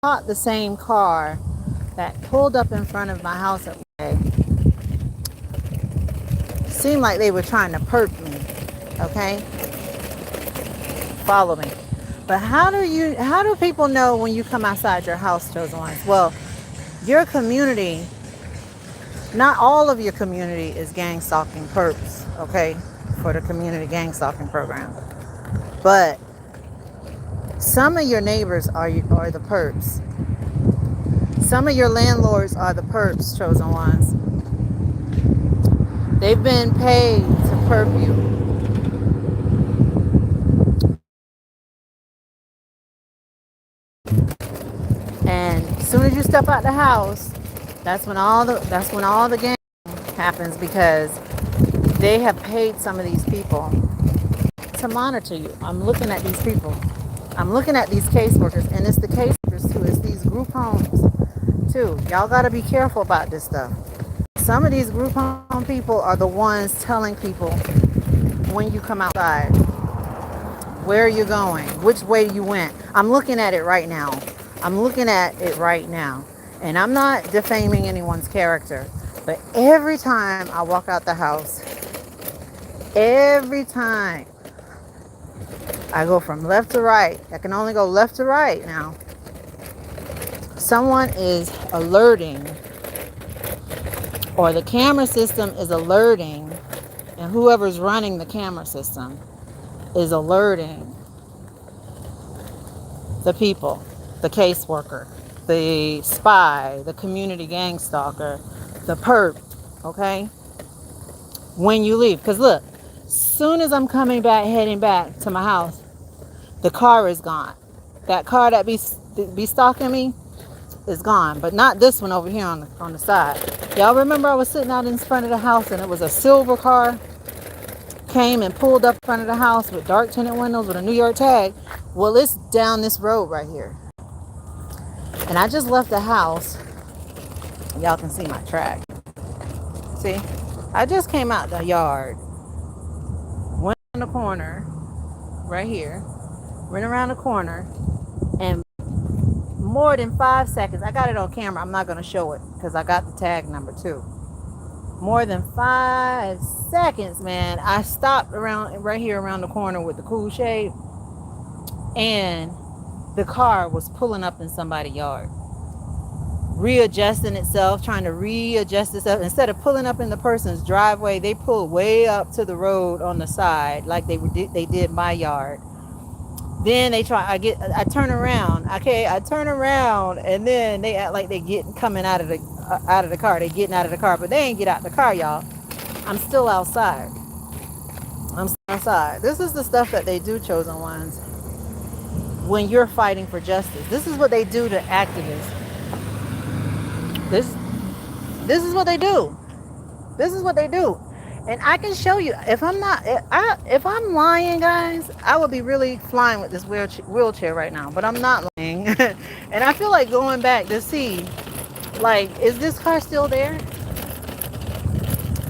caught the same car that pulled up in front of my house at one day. Seemed like they were trying to perp me. Okay? Follow me. But how do people know when you come outside your house, chosen ones? Well, your community, not all of your community is gang stalking perps, okay? For the community gang stalking program. But some of your neighbors are the perps. Some of your landlords are the perps, chosen ones. They've been paid to perp you. And as soon as you step out the house, that's when all the gang happens, because they have paid some of these people to monitor you. I'm looking at these people. I'm looking at these caseworkers, and it's the caseworkers too. It's these group homes too. Y'all got to be careful about this stuff. Some of these group home people are the ones telling people when you come outside, where you're going, which way you went. I'm looking at it right now. And I'm not defaming anyone's character, but every time I walk out the house, every time I go from left to right, I can only go left to right now, someone is alerting, or the camera system is alerting, and whoever's running the camera system is alerting the people, the caseworker, the spy, the community gang stalker, the perp, okay? When you leave. Because look, soon as I'm heading back to my house, the car is gone. That car that be stalking me is gone, but not this one over here on the side. Y'all remember I was sitting out in front of the house and it was a silver car came and pulled up in front of the house with dark tinted windows with a New York tag? Well, it's down this road right here. And I just left the house. Y'all can see my track. See? I just came out the yard, went in the corner right here, went around the corner, and more than 5 seconds, I got it on camera, I'm not going to show it because I got the tag number too. More than 5 seconds, man, I stopped right here around the corner with the cool shade, and the car was pulling up in somebody's yard, readjusting itself, trying to readjust itself. Instead of pulling up in the person's driveway, they pulled way up to the road on the side, like they did my yard. Then I turn around. Okay, I turn around, and then they act like they coming out of the car. They getting out of the car, but they ain't get out the car, y'all. I'm still outside. This is the stuff that they do, chosen ones, when you're fighting for justice. This is what they do to activists. This is what they do. This is what they do. And I can show you, if I'm lying, guys, I would be really flying with this wheelchair right now, but I'm not lying. And I feel like going back to see, like, is this car still there?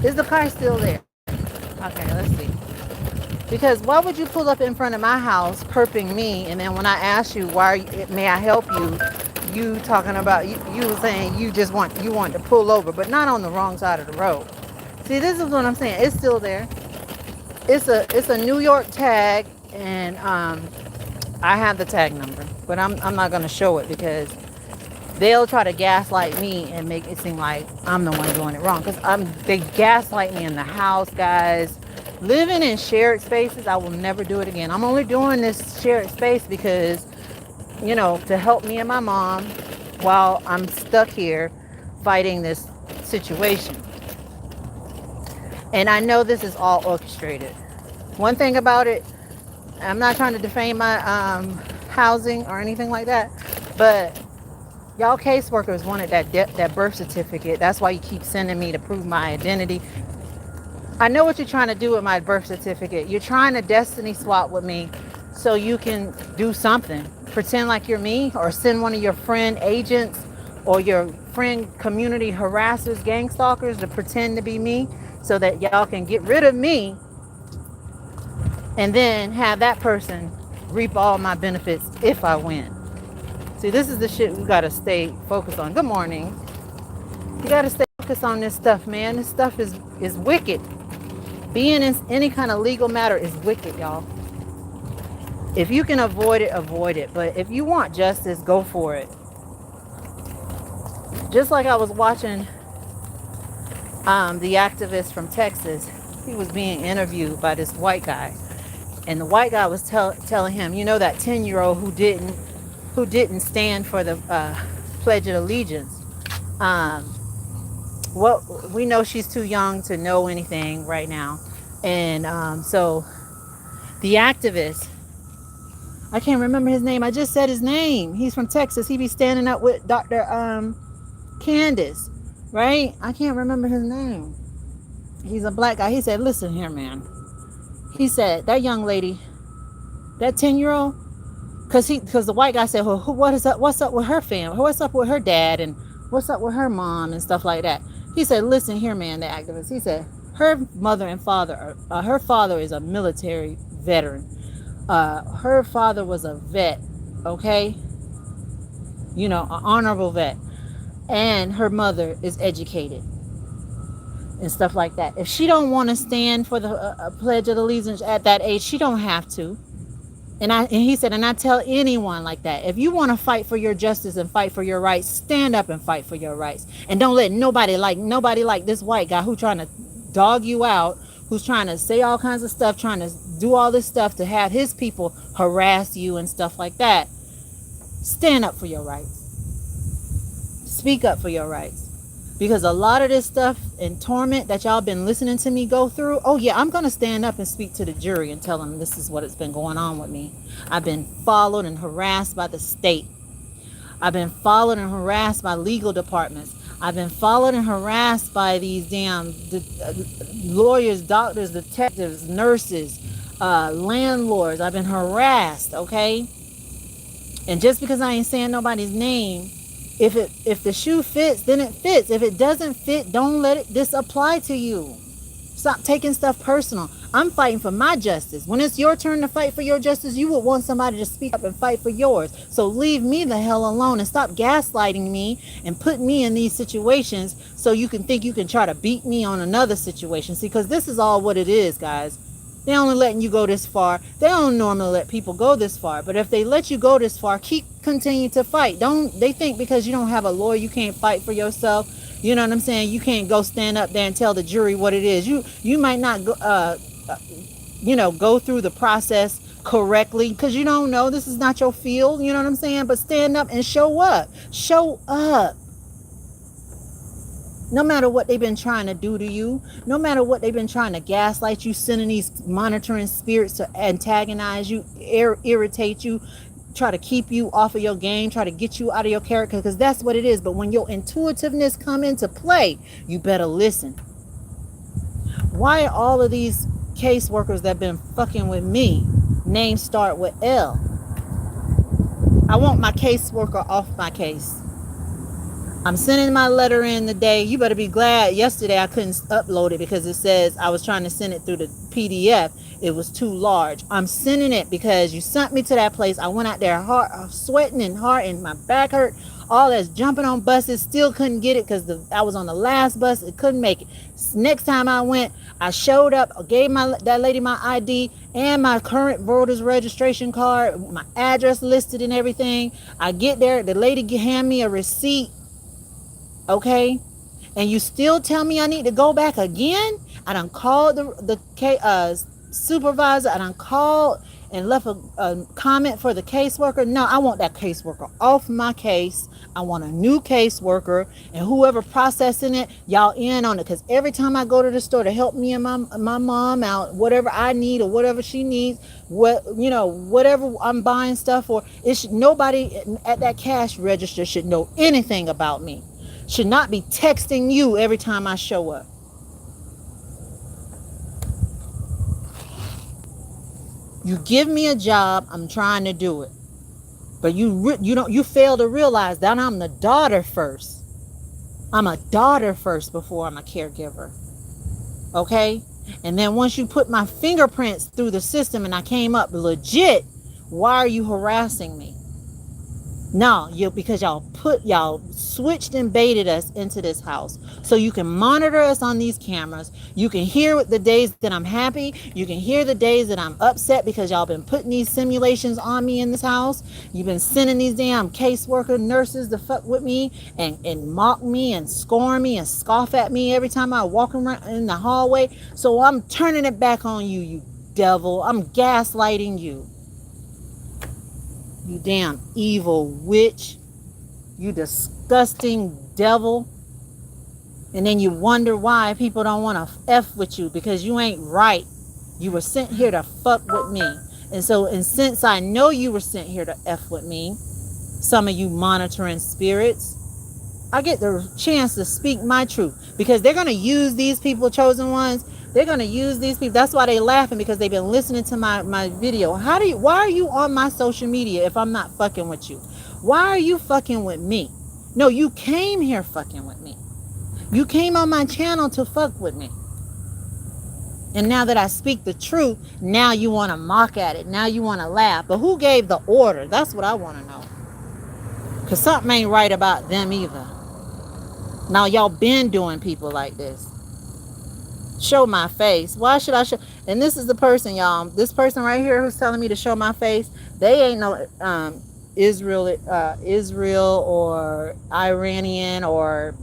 Is the car still there? Okay, let's see. Because why would you pull up in front of my house perping me, and then when I ask you may I help you, you talking about you saying you want to pull over, but not on the wrong side of the road. See, this is what I'm saying. It's still there. It's a New York tag, and I have the tag number, but I'm not gonna show it because they'll try to gaslight me and make it seem like I'm the one doing it wrong. Because they gaslight me in the house, guys. Living in shared spaces, I will never do it again. I'm only doing this shared space because, to help me and my mom while I'm stuck here fighting this situation. And I know this is all orchestrated. One thing about it, I'm not trying to defame my housing or anything like that, but y'all caseworkers wanted that birth certificate. That's why you keep sending me to prove my identity. I know what you're trying to do with my birth certificate. You're trying to destiny swap with me so you can do something. Pretend like you're me, or send one of your friend agents or your friend community harassers, gang stalkers to pretend to be me so that y'all can get rid of me and then have that person reap all my benefits if I win. See, this is the shit we gotta stay focused on. Good morning. You gotta stay focused on this stuff, man. This stuff is wicked. Being in any kind of legal matter is wicked, y'all. If you can avoid it, avoid it. But if you want justice, go for it. Just like I was watching the activist from Texas. He was being interviewed by this white guy. And the white guy was telling him, you know, that 10-year-old who didn't stand for the Pledge of Allegiance. Well, we know she's too young to know anything right now. And so the activist, I can't remember his name. I just said his name. He's from Texas. He be standing up with Dr. Candace, right? I can't remember his name. He's a black guy. He said, listen here, man. He said, that young lady, that 10-year-old, because the white guy said, well, what's up with her family? What's up with her dad? And what's up with her mom and stuff like that? He said, listen here, man, the activist. He said, her mother and father, her father is a military veteran. Her father was a vet, okay? You know, an honorable vet. And her mother is educated and stuff like that. If she don't want to stand for the Pledge of Allegiance at that age, she don't have to. And he said, and I tell anyone like that, if you want to fight for your justice and fight for your rights, stand up and fight for your rights. And don't let nobody like this white guy who trying to dog you out, who's trying to say all kinds of stuff, trying to do all this stuff to have his people harass you and stuff like that. Stand up for your rights. Speak up for your rights. Because a lot of this stuff and torment that y'all been listening to me go through, oh yeah, I'm going to stand up and speak to the jury and tell them this is what has been going on with me. I've been followed and harassed by the state. I've been followed and harassed by legal departments. I've been followed and harassed by these damn lawyers, doctors, detectives, nurses, landlords. I've been harassed, okay? And just because I ain't saying nobody's name, if the shoe fits, then it fits. If it doesn't fit, don't let this apply to you. Stop taking stuff personal. I'm fighting for my justice. When it's your turn to fight for your justice, you would want somebody to speak up and fight for yours. So leave me the hell alone and stop gaslighting me and put me in these situations so you can think you can try to beat me on another situation. See, because this is all what it is, guys. They're only letting you go this far. They don't normally let people go this far. But if they let you go this far, continue to fight. They think because you don't have a lawyer, you can't fight for yourself. You know what I'm saying? You can't go stand up there and tell the jury what it is. You might not go, go through the process correctly because you don't know. This is not your field. You know what I'm saying? But stand up and show up. Show up. No matter what they've been trying to do to you, no matter what they've been trying to gaslight you, sending these monitoring spirits to antagonize you, irritate you, try to keep you off of your game, try to get you out of your character, because that's what it is. But when your intuitiveness come into play, you better listen. Why are all of these caseworkers that been fucking with me names start with L? I want my caseworker off my case. I'm sending my letter in today. You better be glad yesterday I couldn't upload it because it says I was trying to send it through the PDF. It was too large. I'm sending it because you sent me to that place. I went out there sweating and hard and my back hurt. All that's jumping on buses. Still couldn't get it because I was on the last bus. It couldn't make it. Next time I went, I showed up, gave that lady my ID and my current voter's registration card, my address listed and everything. I get there. The lady hand me a receipt. Okay, and you still tell me I need to go back again? I done called the supervisor. I done called and left a comment for the caseworker. No, I want that caseworker off my case. I want a new caseworker, and whoever processing it, y'all in on it. Because every time I go to the store to help me and my mom out, whatever I need or whatever she needs, whatever I'm buying stuff for, nobody at that cash register should know anything about me. Should not be texting you every time I show up. You give me a job, I'm trying to do it. But you fail to realize that I'm the daughter first. I'm a daughter first before I'm a caregiver. Okay? And then once you put my fingerprints through the system and I came up legit, why are you harassing me? No, because y'all switched and baited us into this house so you can monitor us on these cameras. You can hear the days that I'm happy. You can hear the days that I'm upset because y'all been putting these simulations on me in this house. You've been sending these damn caseworker nurses to fuck with me and mock me and scorn me and scoff at me every time I walk around in the hallway. So I'm turning it back on you, you devil. I'm gaslighting you. You damn evil witch. You disgusting devil. And then you wonder why people don't want to F with you, because you ain't right. You were sent here to fuck with me. And since I know you were sent here to F with me, some of you monitoring spirits, I get the chance to speak my truth, because they're going to use these people, chosen ones. They're going to use these people. That's why they laughing, because they've been listening to my video. Why are you on my social media if I'm not fucking with you? Why are you fucking with me? No, you came here fucking with me. You came on my channel to fuck with me. And now that I speak the truth, now you want to mock at it. Now you want to laugh. But who gave the order? That's what I want to know. Because something ain't right about them either. Now y'all been doing people like this. Show my face. Why should I show? And this is the person, y'all. This person right here who's telling me to show my face. They ain't no Israel or Iranian or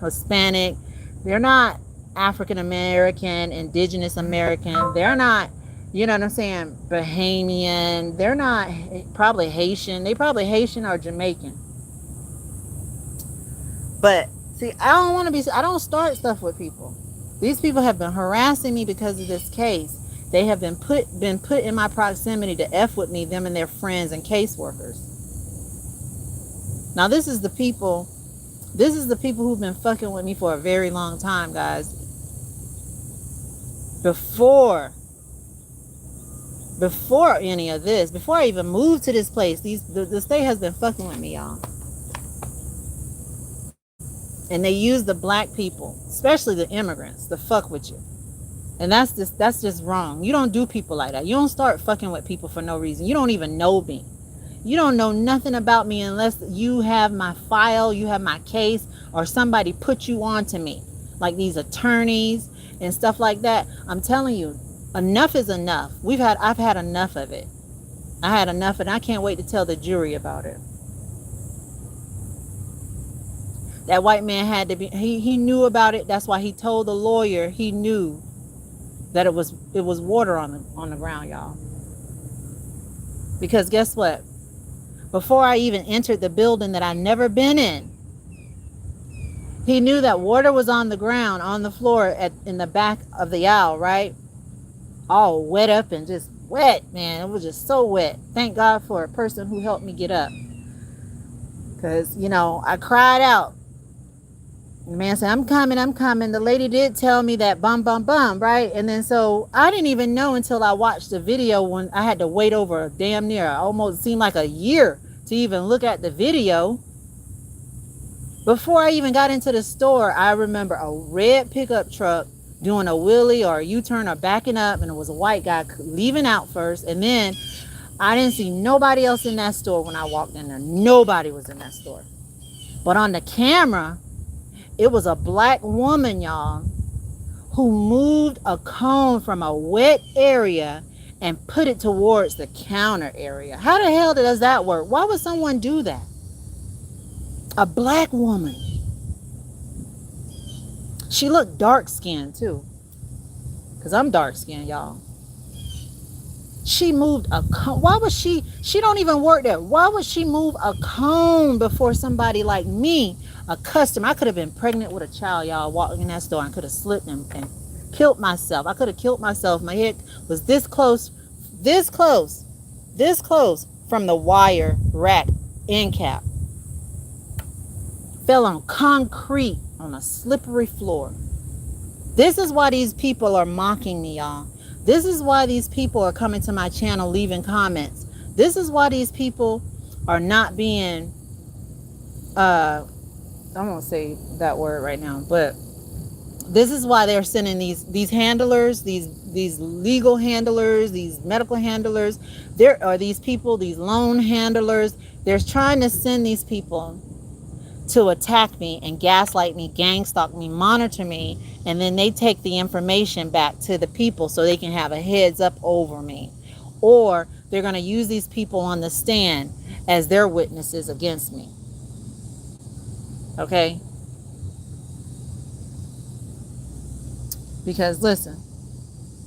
Hispanic. They're not African American, Indigenous American. They're not, you know what I'm saying, Bahamian. They're not probably Haitian. They probably Haitian or Jamaican. But see, I don't start stuff with people. These people have been harassing me because of this case. They have been put in my proximity to F with me, them and their friends and caseworkers. Now this is the people who've been fucking with me for a very long time, guys. Before any of this, before I even moved to this place, the state has been fucking with me, y'all. And they use the black people, especially the immigrants, to fuck with you. And that's just wrong. You don't do people like that. You don't start fucking with people for no reason. You don't even know me. You don't know nothing about me unless you have my file, you have my case, or somebody put you on to me. Like these attorneys and stuff like that. I'm telling you, enough is enough. I've had enough of it. I had enough, and I can't wait to tell the jury about it. That white man had to be, he knew about it. That's why he told the lawyer he knew that it was water on the ground, y'all. Because guess what? Before I even entered the building that I'd never been in, he knew that water was on the ground, on the floor in the back of the aisle, right? All wet up and just wet, man. It was just so wet. Thank God for a person who helped me get up. Because, I cried out. The man said, I'm coming. The lady did tell me that bum, right? And then so I didn't even know until I watched the video, when I had to wait over damn near, almost seemed like a year to even look at the video. Before I even got into the store, I remember a red pickup truck doing a wheelie or a U-turn or backing up, and it was a white guy leaving out first. And then I didn't see nobody else in that store when I walked in there. Nobody was in that store. But on the camera, it was a black woman, y'all, who moved a cone from a wet area and put it towards the counter area. How the hell does that work? Why would someone do that? A black woman. She looked dark-skinned too, because I'm dark-skinned, y'all. She moved a cone. Why would she don't even work there. Why would she move a cone before somebody like me, a customer? I could have been pregnant with a child, y'all, walking in that store, and could have slipped and killed myself. I could have killed myself. My head was this close from the wire rack end cap. Fell on concrete on a slippery floor. This is why these people are mocking me, y'all. This is why these people are coming to my channel leaving comments. This is why these people are not being, I won't say that word right now, but this is why they're sending these handlers, these legal handlers, these medical handlers. There are these people, these loan handlers. They're trying to send these people to attack me and gaslight me, gang stalk me, monitor me, and then they take the information back to the people so they can have a heads up over me. Or they're going to use these people on the stand as their witnesses against me. Okay? Because listen,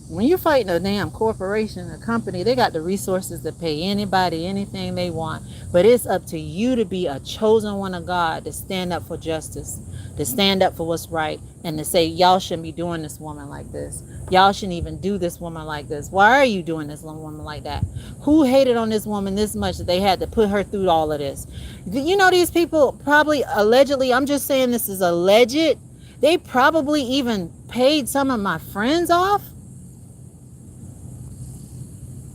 when you're fighting a damn corporation, a company, they got the resources to pay anybody anything they want. But it's up to you to be a chosen one of God to stand up for justice, to stand up for what's right, and to say, y'all shouldn't be doing this woman like this. Y'all shouldn't even do this woman like this. Why are you doing this woman like that? Who hated on this woman this much that they had to put her through all of this? You know, these people probably allegedly, I'm just saying this is alleged, they probably even paid some of my friends off.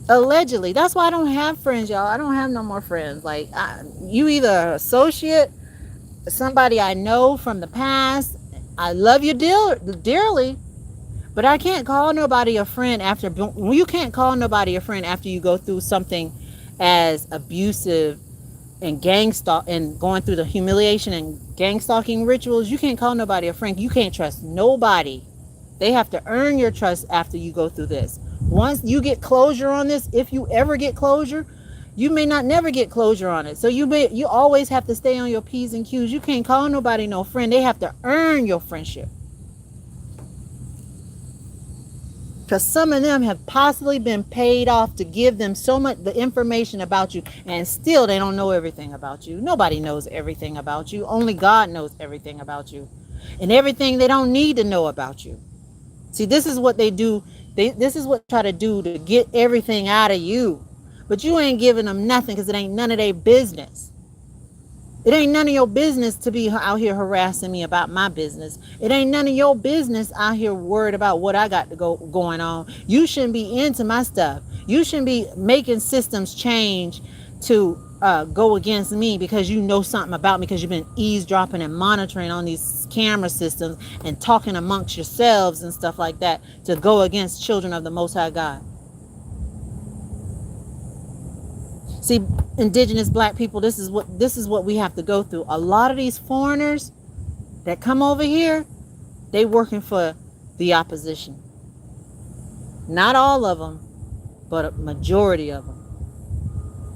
Allegedly. That's why I don't have friends, y'all. I don't have no more friends. Like, you either an associate, somebody I know from the past. I love you dearly, but I can't call nobody a friend after. You can't call nobody a friend after you go through something as abusive and gang stalk and going through the humiliation and gang stalking rituals. You can't call nobody a friend. You can't trust nobody. They have to earn your trust after you go through this. Once you get closure on this, if you ever get closure, you may not never get closure on it. So you always have to stay on your P's and Q's. You can't call nobody no friend. They have to earn your friendship. Because some of them have possibly been paid off to give them so much the information about you, and still they don't know everything about you. Nobody knows everything about you. Only God knows everything about you, and everything they don't need to know about you. See, this is what they do. This is what they try to do to get everything out of you. But you ain't giving them nothing because it ain't none of their business. It ain't none of your business to be out here harassing me about my business. It ain't none of your business out here worried about what I got to going on. You shouldn't be into my stuff. You shouldn't be making systems change to go against me because you know something about me, because you've been eavesdropping and monitoring on these camera systems and talking amongst yourselves and stuff like that to go against children of the Most High God. See, indigenous black people, this is what we have to go through. A lot of these foreigners that come over here, they working for the opposition. Not all of them, but a majority of them.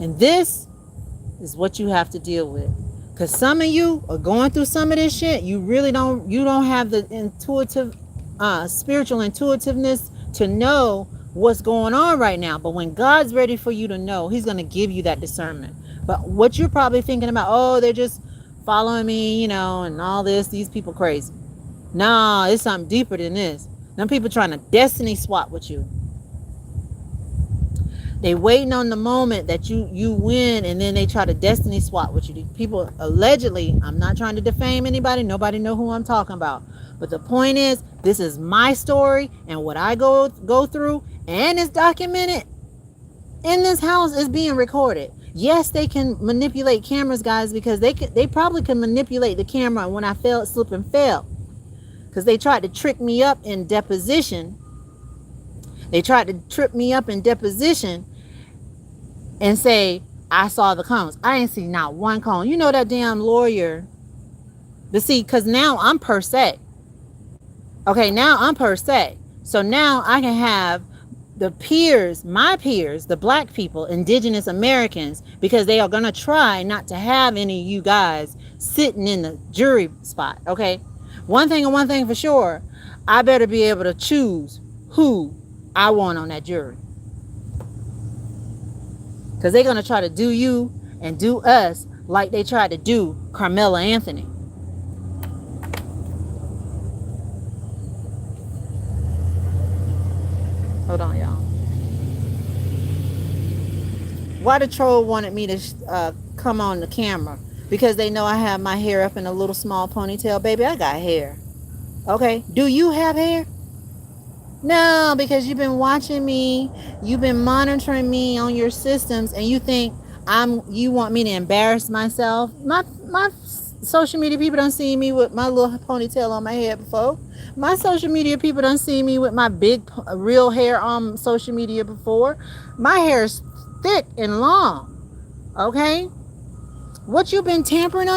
And this is what you have to deal with. Because some of you are going through some of this shit. You don't have the spiritual intuitiveness to know what's going on right now. But when God's ready for you to know, he's going to give you that discernment. But what you're probably thinking about, oh, they're just following me, and all this, these people crazy. Nah, it's something deeper than this. Them people trying to destiny swap with you. They waiting on the moment that you win, and then they try to destiny swap with you. These people allegedly, I'm not trying to defame anybody. Nobody know who I'm talking about. But the point is, this is my story, and what I go through, and it's documented in this house, is being recorded. Yes, they can manipulate cameras, guys, because they probably can manipulate the camera when I slip and fell. Because they tried to trick me up in deposition. They tried to trip me up in deposition and say, I saw the cones. I ain't seen not one cone. You know that damn lawyer. But see, because now I'm per se. Okay, now I'm per se. So now I can have my peers, the black people, indigenous Americans, because they are going to try not to have any of you guys sitting in the jury spot. Okay, one thing for sure, I better be able to choose who I want on that jury. Because they're going to try to do you and do us like they tried to do Carmela Anthony. Hold on, y'all. Why the troll wanted me to come on the camera? Because they know I have my hair up in a little small ponytail. Baby, I got hair. Okay, do you have hair? No, because you've been watching me, you've been monitoring me on your systems, and you think you want me to embarrass myself. My social media people done seen me with my little ponytail on my head before. My social media people done seen me with my big real hair on social media before. My hair is thick and long. Okay? What you been tampering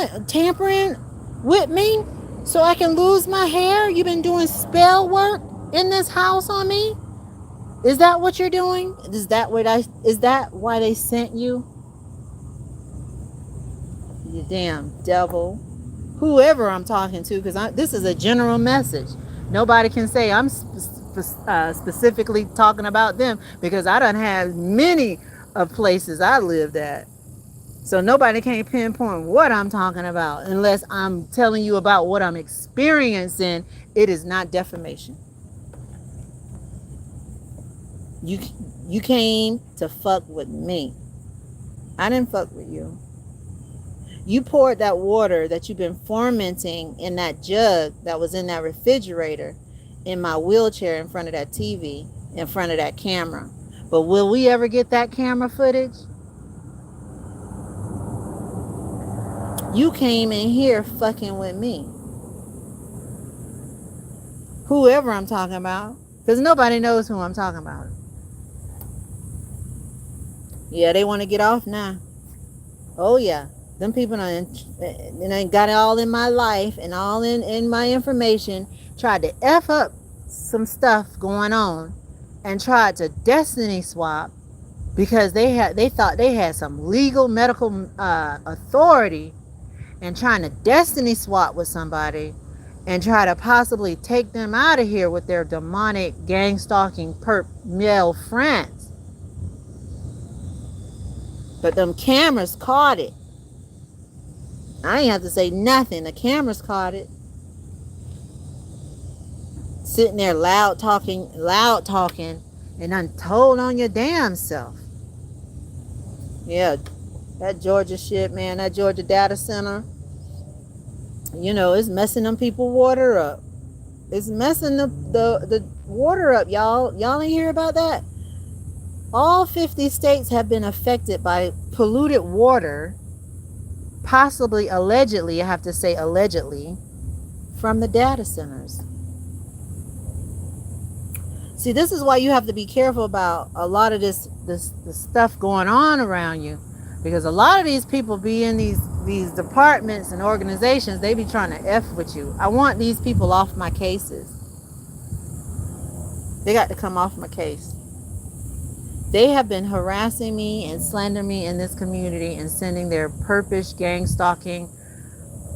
with me so I can lose my hair? You been doing spell work in this house on me? Is that what you're doing? Is that why they sent you? You damn devil. Whoever I'm talking to, because this is a general message. Nobody can say I'm specifically talking about them, because I done had many of places I lived at. So nobody can pinpoint what I'm talking about unless I'm telling you about what I'm experiencing. It is not defamation. You came to fuck with me. I didn't fuck with you. You poured that water that you've been fermenting in that jug that was in that refrigerator in my wheelchair in front of that TV, in front of that camera. But will we ever get that camera footage? You came in here fucking with me. Whoever I'm talking about. Because nobody knows who I'm talking about. Yeah, they want to get off now. Oh, yeah. Them people done got it all in my life and all in my information. Tried to F up some stuff going on. And tried to destiny swap. Because they thought they had some legal medical authority. And trying to destiny swap with somebody. And try to possibly take them out of here with their demonic gang stalking perp male friends. But them cameras caught it. I ain't have to say nothing. The cameras caught it. Sitting there loud talking, and untold on your damn self. Yeah, that Georgia shit, man, that Georgia data center, it's messing them people water up. It's messing the water up, y'all. Y'all ain't hear about that? All 50 states have been affected by polluted water, possibly, allegedly, I have to say allegedly, from the data centers. See, this is why you have to be careful about a lot of this stuff going on around you, because a lot of these people be in these departments and organizations, they be trying to F with you. I want these people off my cases. They got to come off my case. They have been harassing me and slandering me in this community and sending their perpish gang stalking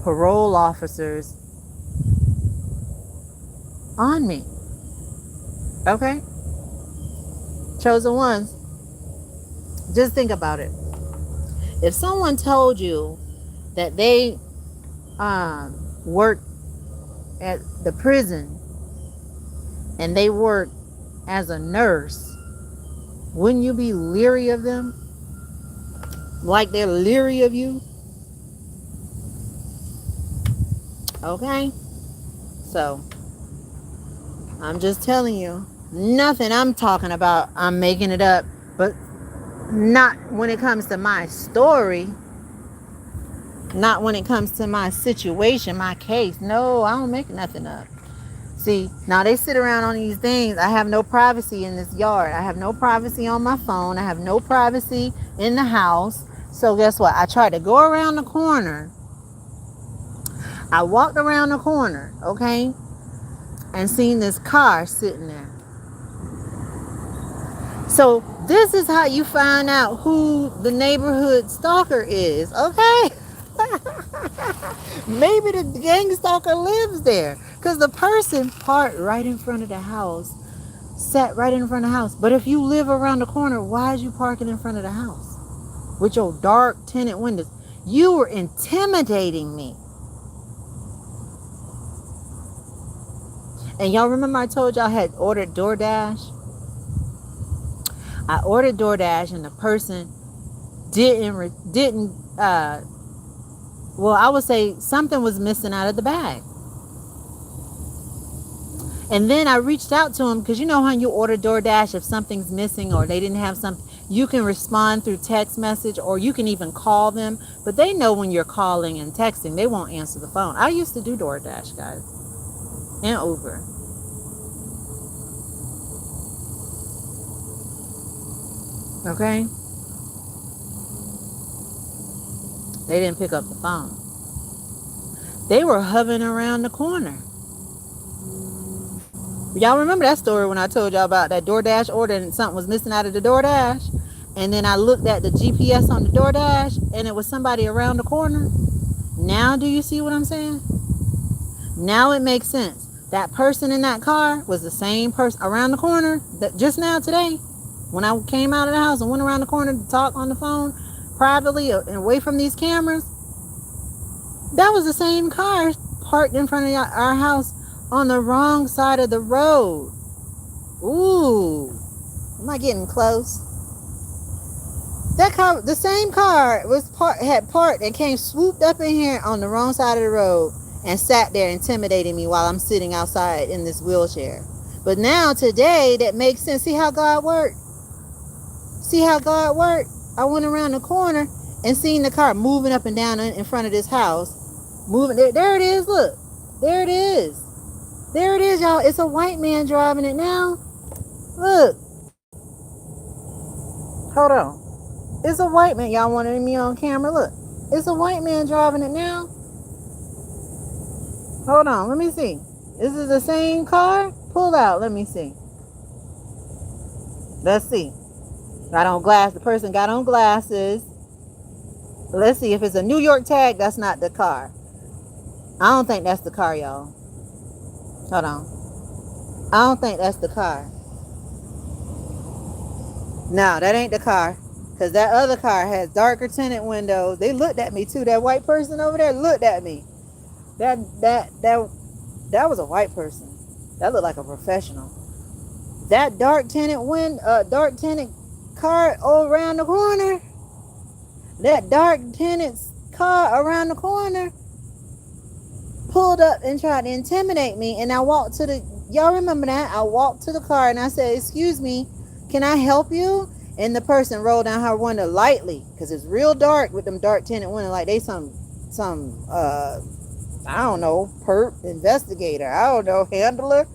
parole officers on me. Okay? Chosen ones. Just think about it. If someone told you that they work at the prison and they work as a nurse, wouldn't you be leery of them? Like they're leery of you? Okay? So, I'm just telling you, nothing I'm talking about, I'm making it up. But not when it comes to my story. Not when it comes to my situation, my case. No, I don't make nothing up. See, now they sit around on these things. I have no privacy in this yard. I have no privacy on my phone. I have no privacy in the house. So guess what? I tried to go around the corner. I walked around the corner, okay, and seen this car sitting there. So this is how you find out who the neighborhood stalker is, okay? Maybe the gang stalker lives there, because the person parked right in front of the house, sat right in front of the house. But if you live around the corner, why is you parking in front of the house with your dark tinted windows? You were intimidating me. And y'all remember I told y'all I had ordered DoorDash? I ordered DoorDash and the person didn't well, I would say something was missing out of the bag. And then I reached out to him, because you know how you order DoorDash, if something's missing or they didn't have something, you can respond through text message, or you can even call them. But they know when you're calling and texting, they won't answer the phone. I used to do DoorDash, guys, and Uber. Okay? They didn't pick up the phone. They were hovering around the corner. Y'all remember that story when I told y'all about that DoorDash order and something was missing out of the DoorDash? And then I looked at the GPS on the DoorDash and it was somebody around the corner. Now do you see what I'm saying? Now it makes sense. That person in that car was the same person around the corner that just now today, when I came out of the house and went around the corner to talk on the phone privately and away from these cameras. That was the same car parked in front of our house on the wrong side of the road. Ooh, am I getting close? That car, the same car, had parked and came swooped up in here on the wrong side of the road and sat there intimidating me while I'm sitting outside in this wheelchair. But now today, that makes sense. See how God worked? See how God worked? I went around the corner and seen the car moving up and down in front of this house. Moving there it is. Look, there it is. There it is, y'all. It's a white man driving it now. Look. Hold on. It's a white man. Y'all wanted me on camera. Look. It's a white man driving it now. Hold on. Let me see. Is it the same car? Pull out. Let me see. Let's see. Got on glass. The person got on glasses. Let's see. If it's a New York tag, that's not the car. I don't think that's the car, y'all. Hold on. I don't think that's the car. No, that ain't the car. Because that other car has darker tinted windows. They looked at me too. That white person over there looked at me. That was a white person. That looked like a professional. That dark tinted car around the corner. That dark tinted car around the corner pulled up and tried to intimidate me, and I walked to the, y'all remember that? I walked to the car and I said, "Excuse me, can I help you?" And the person rolled down her window lightly, because it's real dark with them dark tinted windows, like they some I don't know, perp, investigator, I don't know, handler.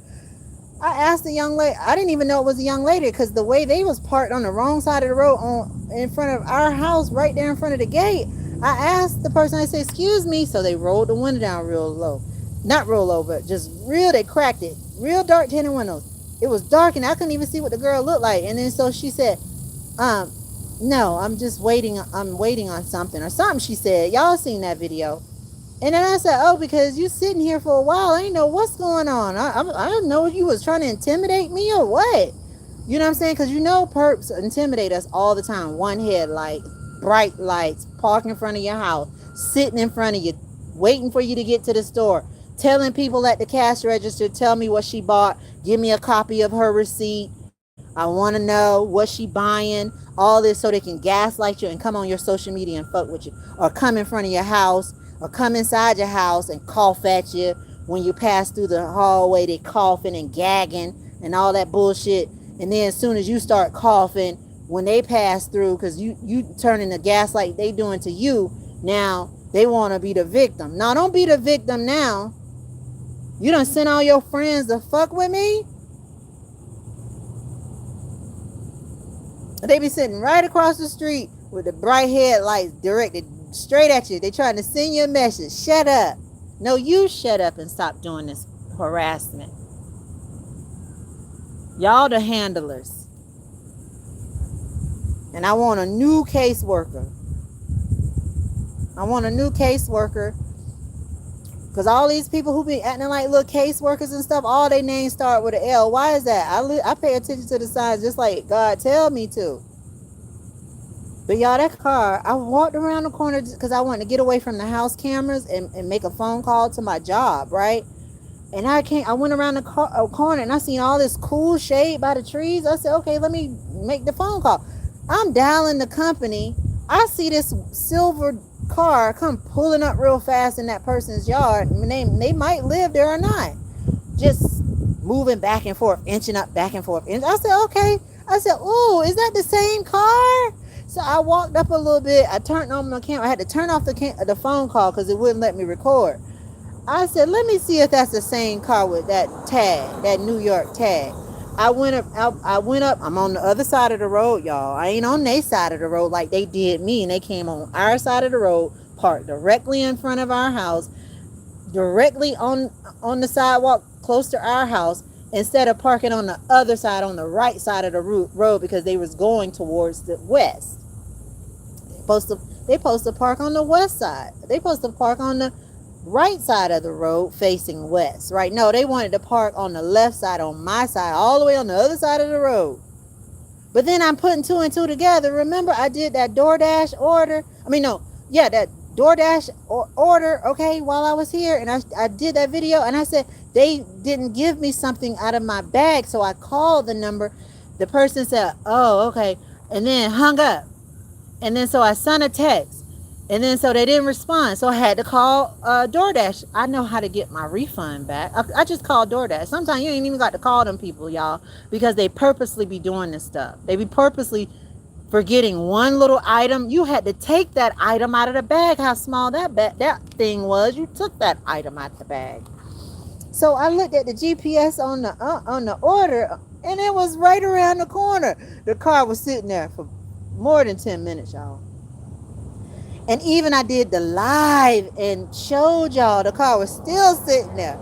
I asked the young lady, I didn't even know it was a young lady, because the way they was parked on the wrong side of the road in front of our house, right there in front of the gate. I asked the person, I said, "Excuse me." So they rolled the window down real low. Not real low, but just real, they cracked it. Real dark tinted windows. It was dark and I couldn't even see what the girl looked like. And then so she said, "No, I'm just waiting. I'm waiting on something," or something she said. Y'all seen that video. And then I said, "Oh, because you sitting here for a while, I didn't know what's going on. I didn't know if you was trying to intimidate me or what." You know what I'm saying? Because you know perps intimidate us all the time. One headlight, bright lights, park in front of your house, sitting in front of you, waiting for you to get to the store, telling people at the cash register, "Tell me what she bought, give me a copy of her receipt, I want to know what she buying," all this so they can gaslight you and come on your social media and fuck with you, or come in front of your house, or come inside your house and cough at you when you pass through the hallway. They coughing and gagging and all that bullshit. And then as soon as you start coughing, when they pass through, because you turning the gaslight they doing to you, now they want to be the victim. Now don't be the victim now. You done sent all your friends to fuck with me. They be sitting right across the street with the bright headlights directed straight at you. They trying to send you a message. Shut up. No, you shut up and stop doing this harassment. Y'all the handlers. And I want a new caseworker. I want a new caseworker. Because all these people who be acting like little caseworkers and stuff, all their names start with an L. Why is that? I pay attention to the signs just like God tell me to. But y'all, that car, I walked around the corner because I wanted to get away from the house cameras and make a phone call to my job, right? And I went around the corner and I seen all this cool shade by the trees. I said, "Okay, let me make the phone call." I'm dialing the company. I see this silver car come pulling up real fast in that person's yard. They might live there or not. Just moving back and forth, inching up back and forth. And I said, "Okay." I said, "Ooh, is that the same car?" So I walked up a little bit. I turned on my camera. I had to turn off the phone call because it wouldn't let me record. I said, "Let me see if that's the same car with that tag, that New York tag." I went up. I'm on the other side of the road, y'all. I ain't on their side of the road like they did me, and they came on our side of the road, park directly in front of our house, directly on the sidewalk close to our house, instead of parking on the other side, on the right side of the road, because they was going towards the west. They supposed to park on the west side. They supposed to park on the right side of the road facing west, right? No, they wanted to park on the left side, on my side, all the way on the other side of the road. But then I'm putting two and two together. Remember, I did that DoorDash order. That DoorDash order, okay, while I was here. And I did that video, and I said, they didn't give me something out of my bag. So I called the number. The person said, oh, okay. And then hung up. And then so I sent a text. And then so they didn't respond. So I had to call DoorDash. I know how to get my refund back. I just called DoorDash. Sometimes you ain't even got to call them people, y'all, because they purposely be doing this stuff. They be purposely forgetting one little item. You had to take that item out of the bag. How small that thing was. You took that item out of the bag. So I looked at the GPS on the order, and it was right around the corner. The car was sitting there for more than 10 minutes, y'all. And even I did the live and showed y'all the car was still sitting there.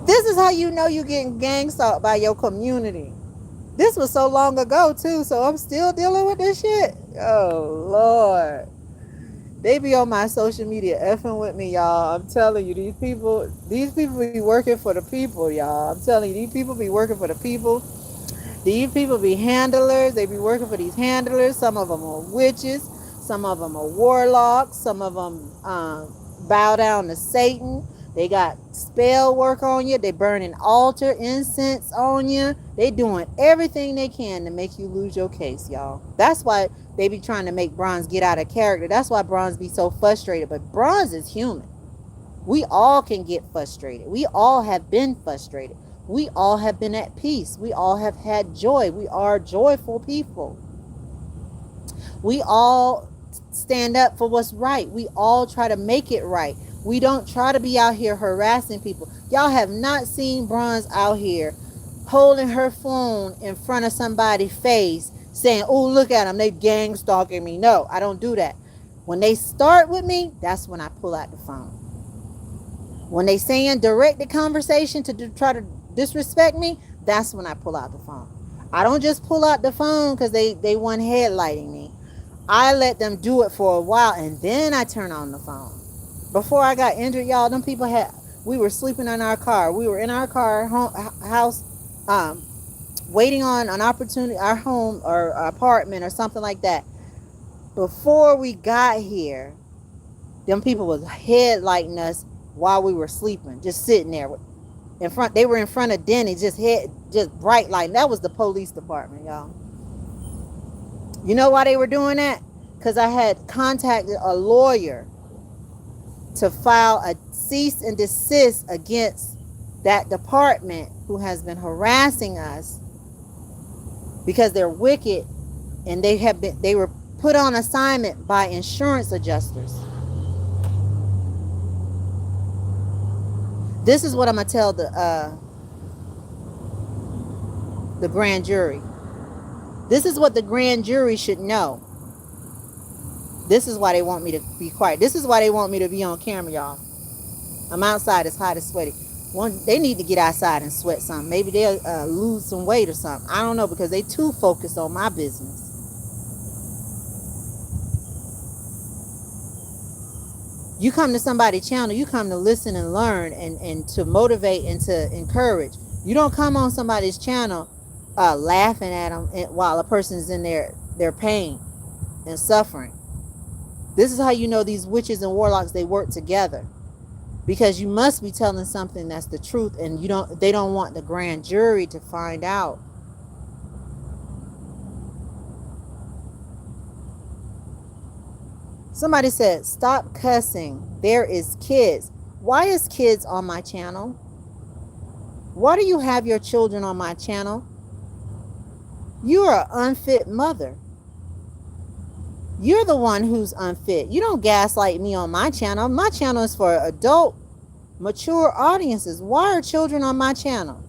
This is how you know you're getting gang stalked by your community. This was so long ago too, so I'm still dealing with this shit. Oh Lord. They be on my social media effing with me, y'all. I'm telling you, these people be working for the people, y'all. I'm telling you, these people be working for the people. These people be handlers. They be working for these handlers. Some of them are witches. Some of them are warlocks. Some of them bow down to Satan. They got spell work on you. They burning altar incense on you. They doing everything they can to make you lose your case, y'all. That's why they be trying to make Bronze get out of character. That's why Bronze be so frustrated. But Bronze is human. We all can get frustrated. We all have been frustrated. We all have been at peace. We all have had joy. We are joyful people. We all stand up for what's right. We all try to make it right. We don't try to be out here harassing people. Y'all have not seen Bronze out here holding her phone in front of somebody's face saying, oh, look at them, they gang stalking me. No, I don't do that. When they start with me, that's when I pull out the phone. When they saying direct the conversation to try to disrespect me, that's when I pull out the phone. I don't just pull out the phone because they want headlighting me. I let them do it for a while, and then I turn on the phone. Before I got injured, y'all, them people we were sleeping in our car. We were in our car, house, waiting on an opportunity, our home or apartment or something like that. Before we got here, them people was headlighting us while we were sleeping, just sitting there in front. They were in front of Denny, just bright light. That was the police department, y'all. You know why they were doing that? Because I had contacted a lawyer to file a cease and desist against that department who has been harassing us because they're wicked, and they were put on assignment by insurance adjusters. This is what I'm gonna tell the grand jury. This is what the grand jury should know. This is why they want me to be quiet. This is why they want me to be on camera, y'all. I'm outside, it's hot and sweaty. They need to get outside and sweat something. Maybe they'll lose some weight or something. I don't know, because they too focused on my business. You come to somebody's channel, you come to listen and learn and to motivate and to encourage. You don't come on somebody's channel laughing at them while a person's in their pain and suffering. This is how you know these witches and warlocks, they work together. Because you must be telling something that's the truth, and they don't want the grand jury to find out. Somebody said, stop cussing. There is kids. Why is kids on my channel? Why do you have your children on my channel? You're an unfit mother. You're the one who's unfit. You don't gaslight me on my channel. My channel is for adult, mature audiences. Why are children on my channel?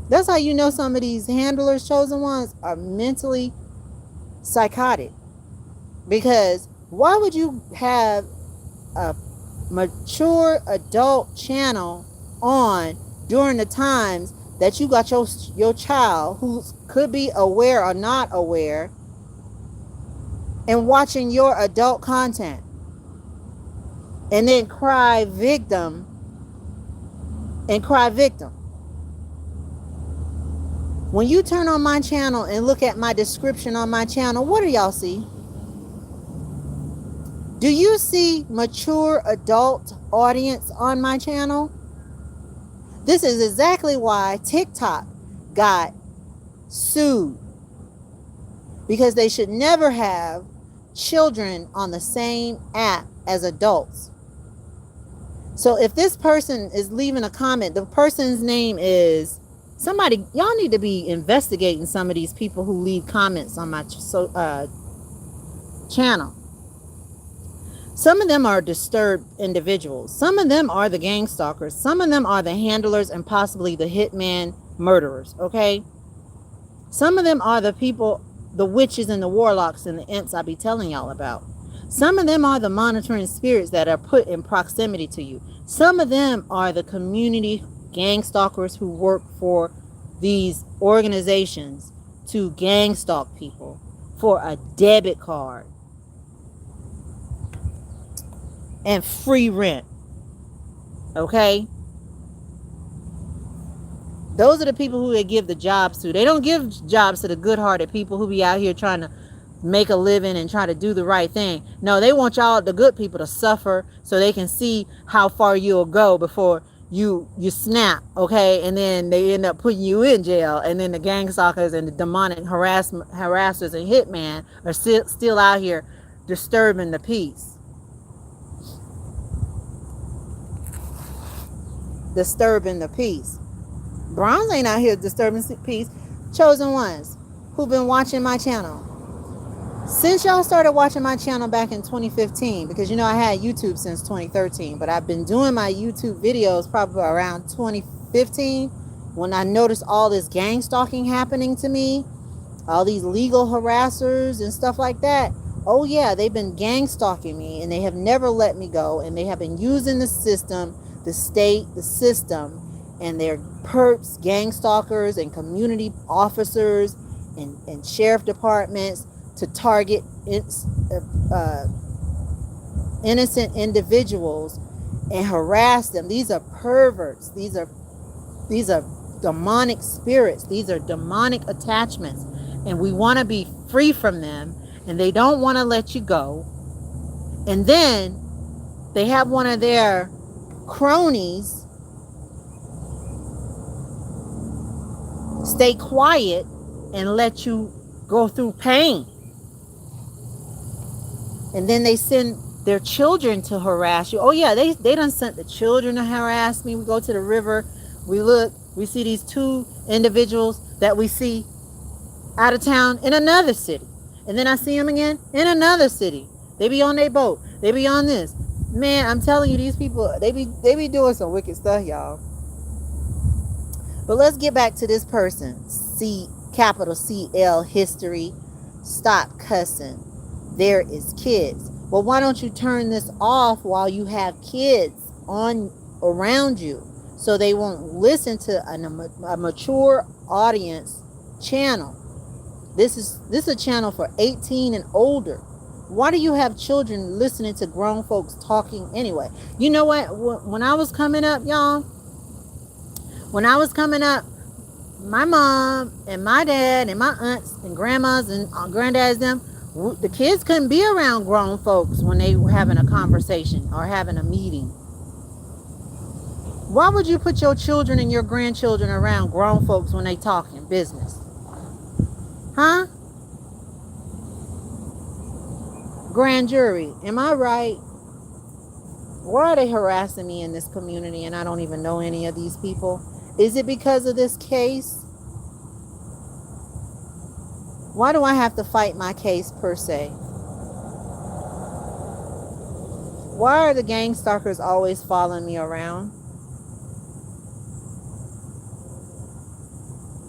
That's how you know some of these handlers, chosen ones, are mentally psychotic. Because why would you have a mature adult channel on during the times that you got your child who could be aware or not aware and watching your adult content, and then cry victim and cry victim? When you turn on my channel and look at my description on my channel, what do y'all see? Do you see mature adult audience on my channel? This is exactly why TikTok got sued, because they should never have children on the same app as adults. So if this person is leaving a comment, the person's name is somebody. Y'all need to be investigating some of these people who leave comments on my channel. Some of them are disturbed individuals. Some of them are the gang stalkers. Some of them are the handlers and possibly the hitman murderers, okay? Some of them are the people, the witches and the warlocks and the imps I be telling y'all about. Some of them are the monitoring spirits that are put in proximity to you. Some of them are the community gang stalkers who work for these organizations to gang stalk people for a debit card and free rent. Okay? Those are the people who they give the jobs to. They don't give jobs to the good-hearted people who be out here trying to make a living and try to do the right thing. No, they want y'all, the good people, to suffer so they can see how far you'll go before you snap, okay? And then they end up putting you in jail, and then the gang stalkers and the demonic harassers and hitman are still out here disturbing the peace. Disturbing the peace. Bronze ain't out here disturbing peace. Chosen ones who've been watching my channel since y'all started watching my channel back in 2015, because you know I had YouTube since 2013, but I've been doing my YouTube videos probably around 2015 when I noticed all this gang stalking happening to me, all these legal harassers and stuff like that. Oh yeah, they've been gang stalking me and they have never let me go, and they have been using the system, the state, the system, and their perps, gang stalkers, and community officers and sheriff departments to target innocent individuals and harass them. These are perverts. These are demonic spirits. These are demonic attachments, and we want to be free from them, and they don't want to let you go. And then they have one of their cronies stay quiet and let you go through pain. And then they send their children to harass you. Oh yeah, they done sent the children to harass me. We go to the river, we look, we see these two individuals that we see out of town in another city, and then I see them again in another city. They be on their boat, they be on this. Man, I'm telling you, these people, they be doing some wicked stuff, y'all. But let's get back to this person. Capital CL history. Stop cussing. There is kids. Well, why don't you turn this off while you have kids on around you, so they won't listen to a mature audience channel? This is a channel for 18 and older. Why do you have children listening to grown folks talking anyway? You know what? When I was coming up, y'all, my mom and my dad and my aunts and grandmas and granddads, the kids couldn't be around grown folks when they were having a conversation or having a meeting. Why would you put your children and your grandchildren around grown folks when they talking business? Huh? Grand jury, am I right? Why are they harassing me in this community and I don't even know any of these people? Is it because of this case? Why do I have to fight my case per se? Why are the gang stalkers always following me around?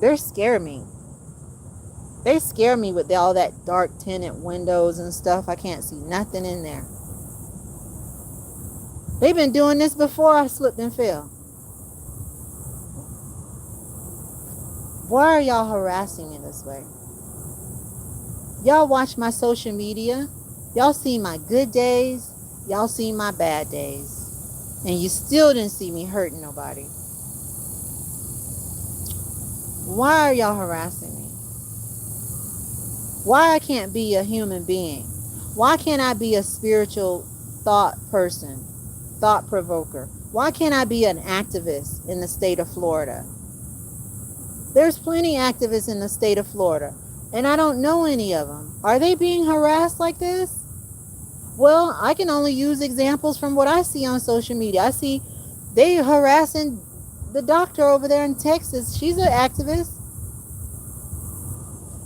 They're scaring me. They scare me with all that dark tinted windows and stuff. I can't see nothing in there. They've been doing this before I slipped and fell. Why are y'all harassing me this way? Y'all watch my social media. Y'all see my good days. Y'all see my bad days. And you still didn't see me hurting nobody. Why are y'all harassing me? Why I can't be a human being? Why can't I be a spiritual thought person, thought provoker? Why can't I be an activist in the state of Florida? There's plenty of activists in the state of Florida, and I don't know any of them. Are they being harassed like this? Well, I can only use examples from what I see on social media. I see they harassing the doctor over there in Texas. She's an activist.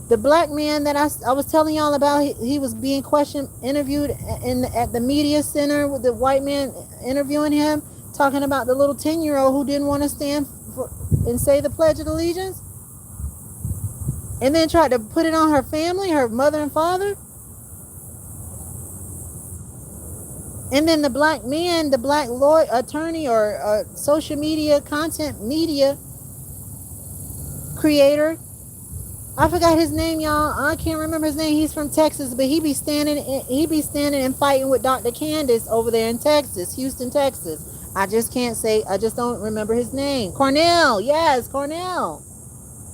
The black man that I was telling y'all about, he was being interviewed at the media center with the white man interviewing him, talking about the little 10-year-old who didn't want to stand for and say the Pledge of Allegiance, and then tried to put it on her family, her mother and father. And then the black man, the black lawyer, attorney, or social media content media creator, I forgot his name, y'all. I can't remember his name. He's from Texas, but he be standing and fighting with Dr. Candace over there in Texas, Houston, Texas. I just don't remember his name. Cornell, yes, Cornell.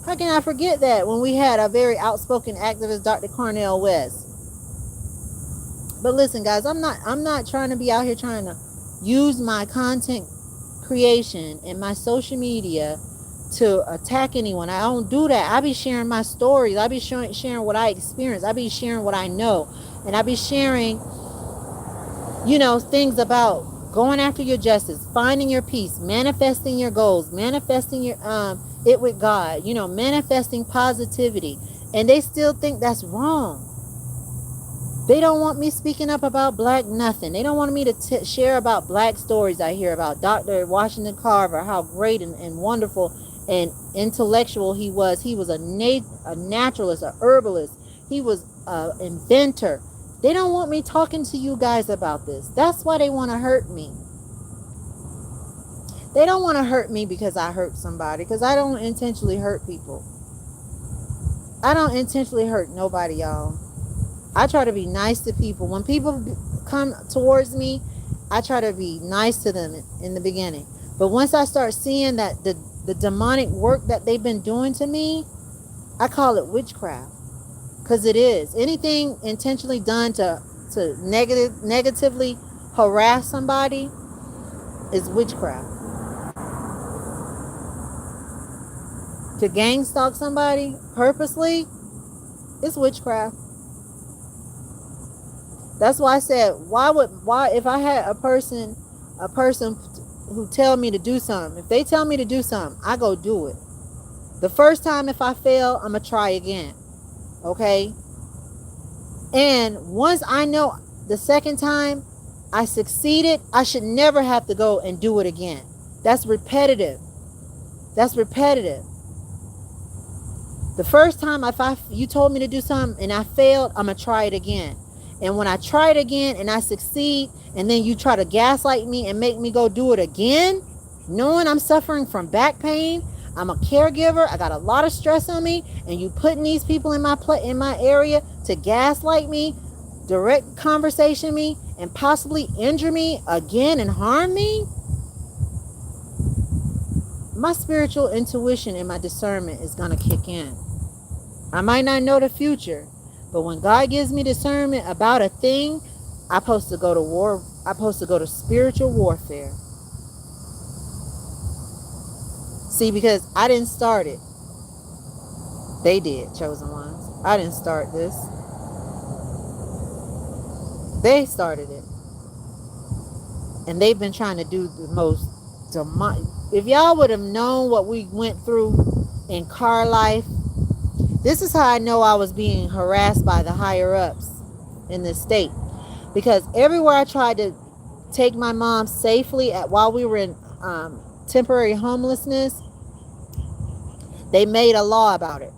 How can I forget that when we had a very outspoken activist, Dr. Cornell West? But listen, guys, I'm not trying to be out here trying to use my content creation and my social media to attack anyone. I don't do that. I be sharing my stories. I be sharing what I experience. I be sharing what I know. And I be sharing, things about going after your justice, finding your peace, manifesting your goals, manifesting your it with God, manifesting positivity. And they still think that's wrong. They don't want me speaking up about black nothing. They don't want me to share about black stories I hear about. Dr. Washington Carver, how great and wonderful and intellectual he was. He was a naturalist, a herbalist. He was an inventor. They don't want me talking to you guys about this. That's why they want to hurt me. They don't want to hurt me because I hurt somebody, because I don't intentionally hurt people. I don't intentionally hurt nobody, y'all. I try to be nice to people. When people come towards me, I try to be nice to them in the beginning. But once I start seeing that the demonic work that they've been doing to me, I call it witchcraft. Because it is. Anything intentionally done to negatively harass somebody is witchcraft. To gang stalk somebody purposely is witchcraft. That's why I said, why if I had a person who tell me to do something, if they tell me to do something, I go do it. The first time, if I fail, I'm going to try again. Okay? And once I know the second time I succeeded, I should never have to go and do it again. That's repetitive. That's repetitive. The first time, if you told me to do something and I failed, I'm going to try it again. And when I try it again and I succeed, and then you try to gaslight me and make me go do it again, knowing I'm suffering from back pain, I'm a caregiver, I got a lot of stress on me, and you putting these people in my area to gaslight me, direct conversation me, and possibly injure me again and harm me, my spiritual intuition and my discernment is going to kick in. I might not know the future, but when God gives me discernment about a thing, I'm supposed to go to war. I'm supposed to go to spiritual warfare. See, because I didn't start it. They did, chosen ones. I didn't start this. They started it. And they've been trying to do the most demonic. If y'all would have known what we went through in car life, this is how I know I was being harassed by the higher ups in this state. Because everywhere I tried to take my mom safely while we were in temporary homelessness, they made a law about it.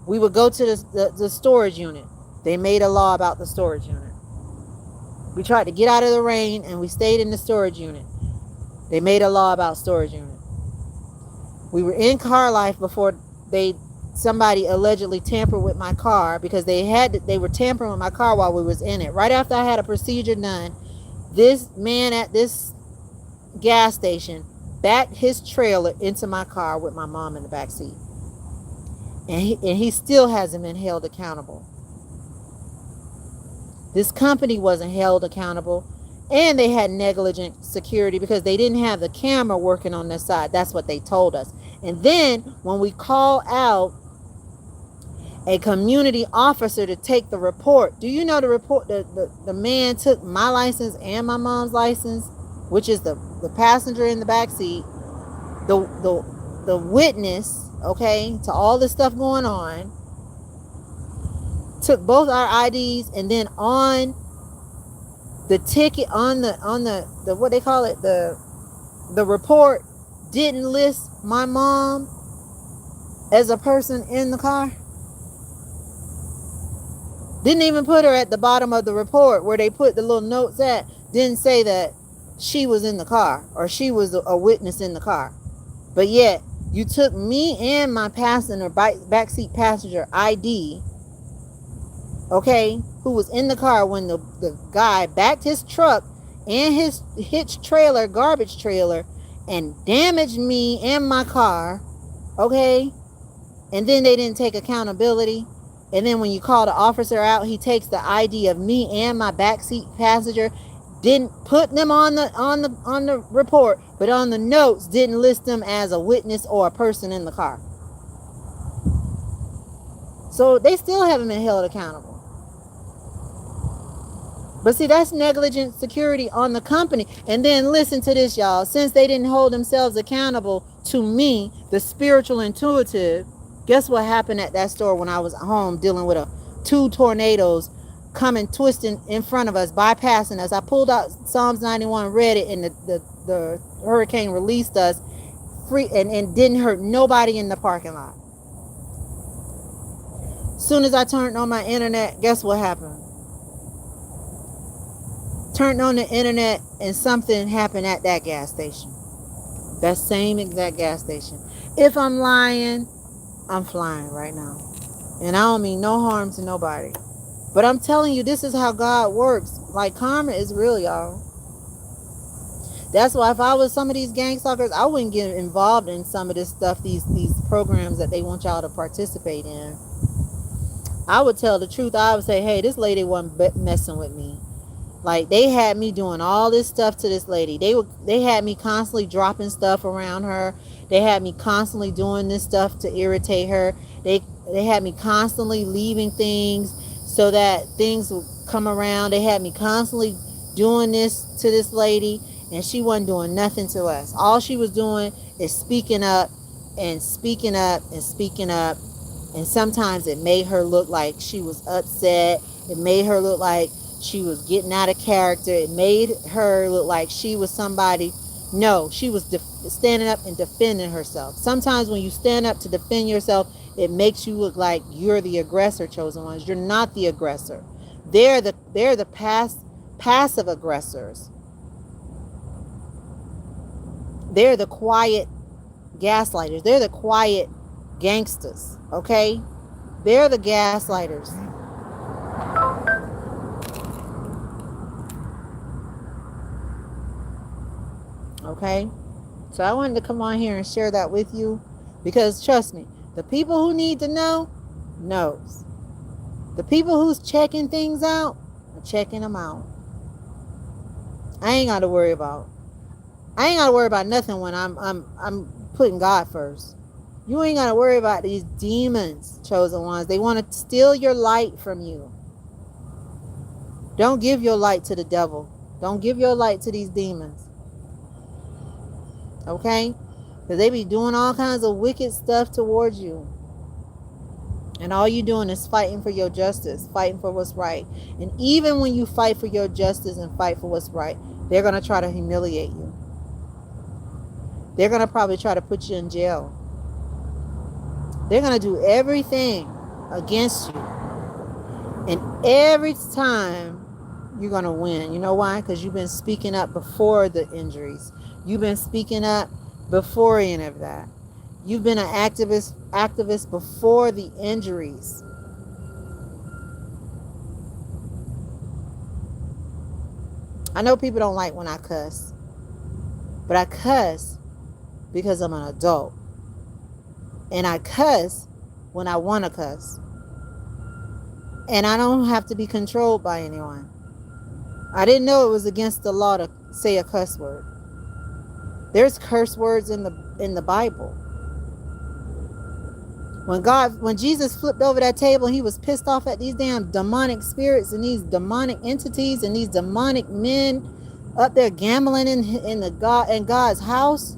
We would go to the storage unit. They made a law about the storage unit. We tried to get out of the rain and we stayed in the storage unit. They made a law about storage unit. We were in car life before somebody allegedly tampered with my car, because they were tampering with my car while we was in it. Right after I had a procedure done, this man at this gas station backed his trailer into my car with my mom in the back seat. And he still hasn't been held accountable. This company wasn't held accountable, and they had negligent security because they didn't have the camera working on their side. That's what they told us. And then when we call out a community officer to take the report, do you know the report? The man took my license and my mom's license, which is the passenger in the back seat, the witness, okay, to all this stuff going on, took both our IDs, and then on the ticket, on the what they call it, the report, didn't list my mom as a person in the car. Didn't even put her at the bottom of the report where they put the little notes at. Didn't say that she was in the car or she was a witness in the car. But yet you took me and my passenger, backseat passenger ID, okay, who was in the car when the guy backed his truck and his hitch trailer, garbage trailer, and damaged me and my car, okay? And then they didn't take accountability. And then when you call the officer out, he takes the ID of me and my backseat passenger, didn't put them on the report, but on the notes didn't list them as a witness or a person in the car. So they still haven't been held accountable. But see, that's negligent security on the company. And then listen to this, y'all. Since they didn't hold themselves accountable to me, the spiritual intuitive, guess what happened at that store when I was home dealing with two tornadoes coming, twisting in front of us, bypassing us? I pulled out Psalms 91, read it, and the hurricane released us free and didn't hurt nobody in the parking lot. Soon as I turned on my internet, guess what happened? Turned on the internet and something happened at that gas station. That same exact gas station. If I'm lying, I'm flying right now. And I don't mean no harm to nobody. But I'm telling you, this is how God works. Like, karma is real, y'all. That's why if I was some of these gang stalkers, I wouldn't get involved in some of this stuff, these programs that they want y'all to participate in. I would tell the truth. I would say, hey, this lady wasn't messing with me. Like, they had me doing all this stuff to this lady. They had me constantly dropping stuff around her. They had me constantly doing this stuff to irritate her. They had me constantly leaving things so that things would come around. They had me constantly doing this to this lady, and she wasn't doing nothing to us. All she was doing is speaking up and speaking up and speaking up. And sometimes it made her look like she was upset. It made her look like she was getting out of character. It made her look like she was somebody. No, she was standing up and defending herself. Sometimes when you stand up to defend yourself, it makes you look like you're the aggressor, chosen ones. You're not the aggressor. They're the passive aggressors. They're the quiet gaslighters. They're the quiet gangsters, okay? They're the gaslighters. Okay? So I wanted to come on here and share that with you, because trust me, the people who need to know knows. The people who's checking things out are checking them out. I ain't got to worry about nothing when I'm putting God first. You ain't got to worry about these demons, chosen ones. They want to steal your light from you. Don't give your light to the devil. Don't give your light to these demons. Okay? Because they be doing all kinds of wicked stuff towards you. And all you doing is fighting for your justice, fighting for what's right. And even when you fight for your justice and fight for what's right, they're going to try to humiliate you. They're going to probably try to put you in jail. They're going to do everything against you. And every time you're going to win. You know why? Because you've been speaking up before the injuries. You've been speaking up before any of that. You've been an activist before the injuries. I know people don't like when I cuss, but I cuss because I'm an adult. And I cuss when I want to cuss. And I don't have to be controlled by anyone. I didn't know it was against the law to say a cuss word. There's curse words in the Bible. When Jesus flipped over that table, he was pissed off at these damn demonic spirits and these demonic entities and these demonic men up there gambling in God's house,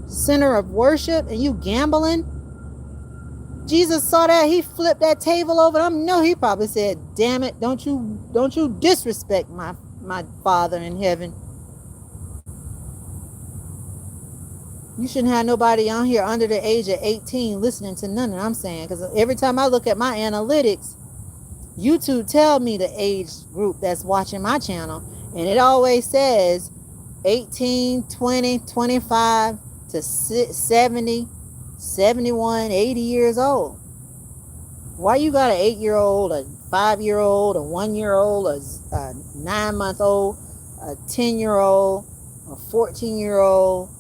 center of worship, and you gambling. Jesus saw that, he flipped that table over. I know he probably said, "Damn it, don't you disrespect my Father in heaven." You shouldn't have nobody on here under the age of 18 listening to none that I'm saying. Because every time I look at my analytics, YouTube tell me the age group that's watching my channel. And it always says 18, 20, 25 to 70, 71, 80 years old. Why you got an 8-year-old, a 5-year-old, a 1-year-old, a 9-month-old, a 10-year-old, a 14-year-old,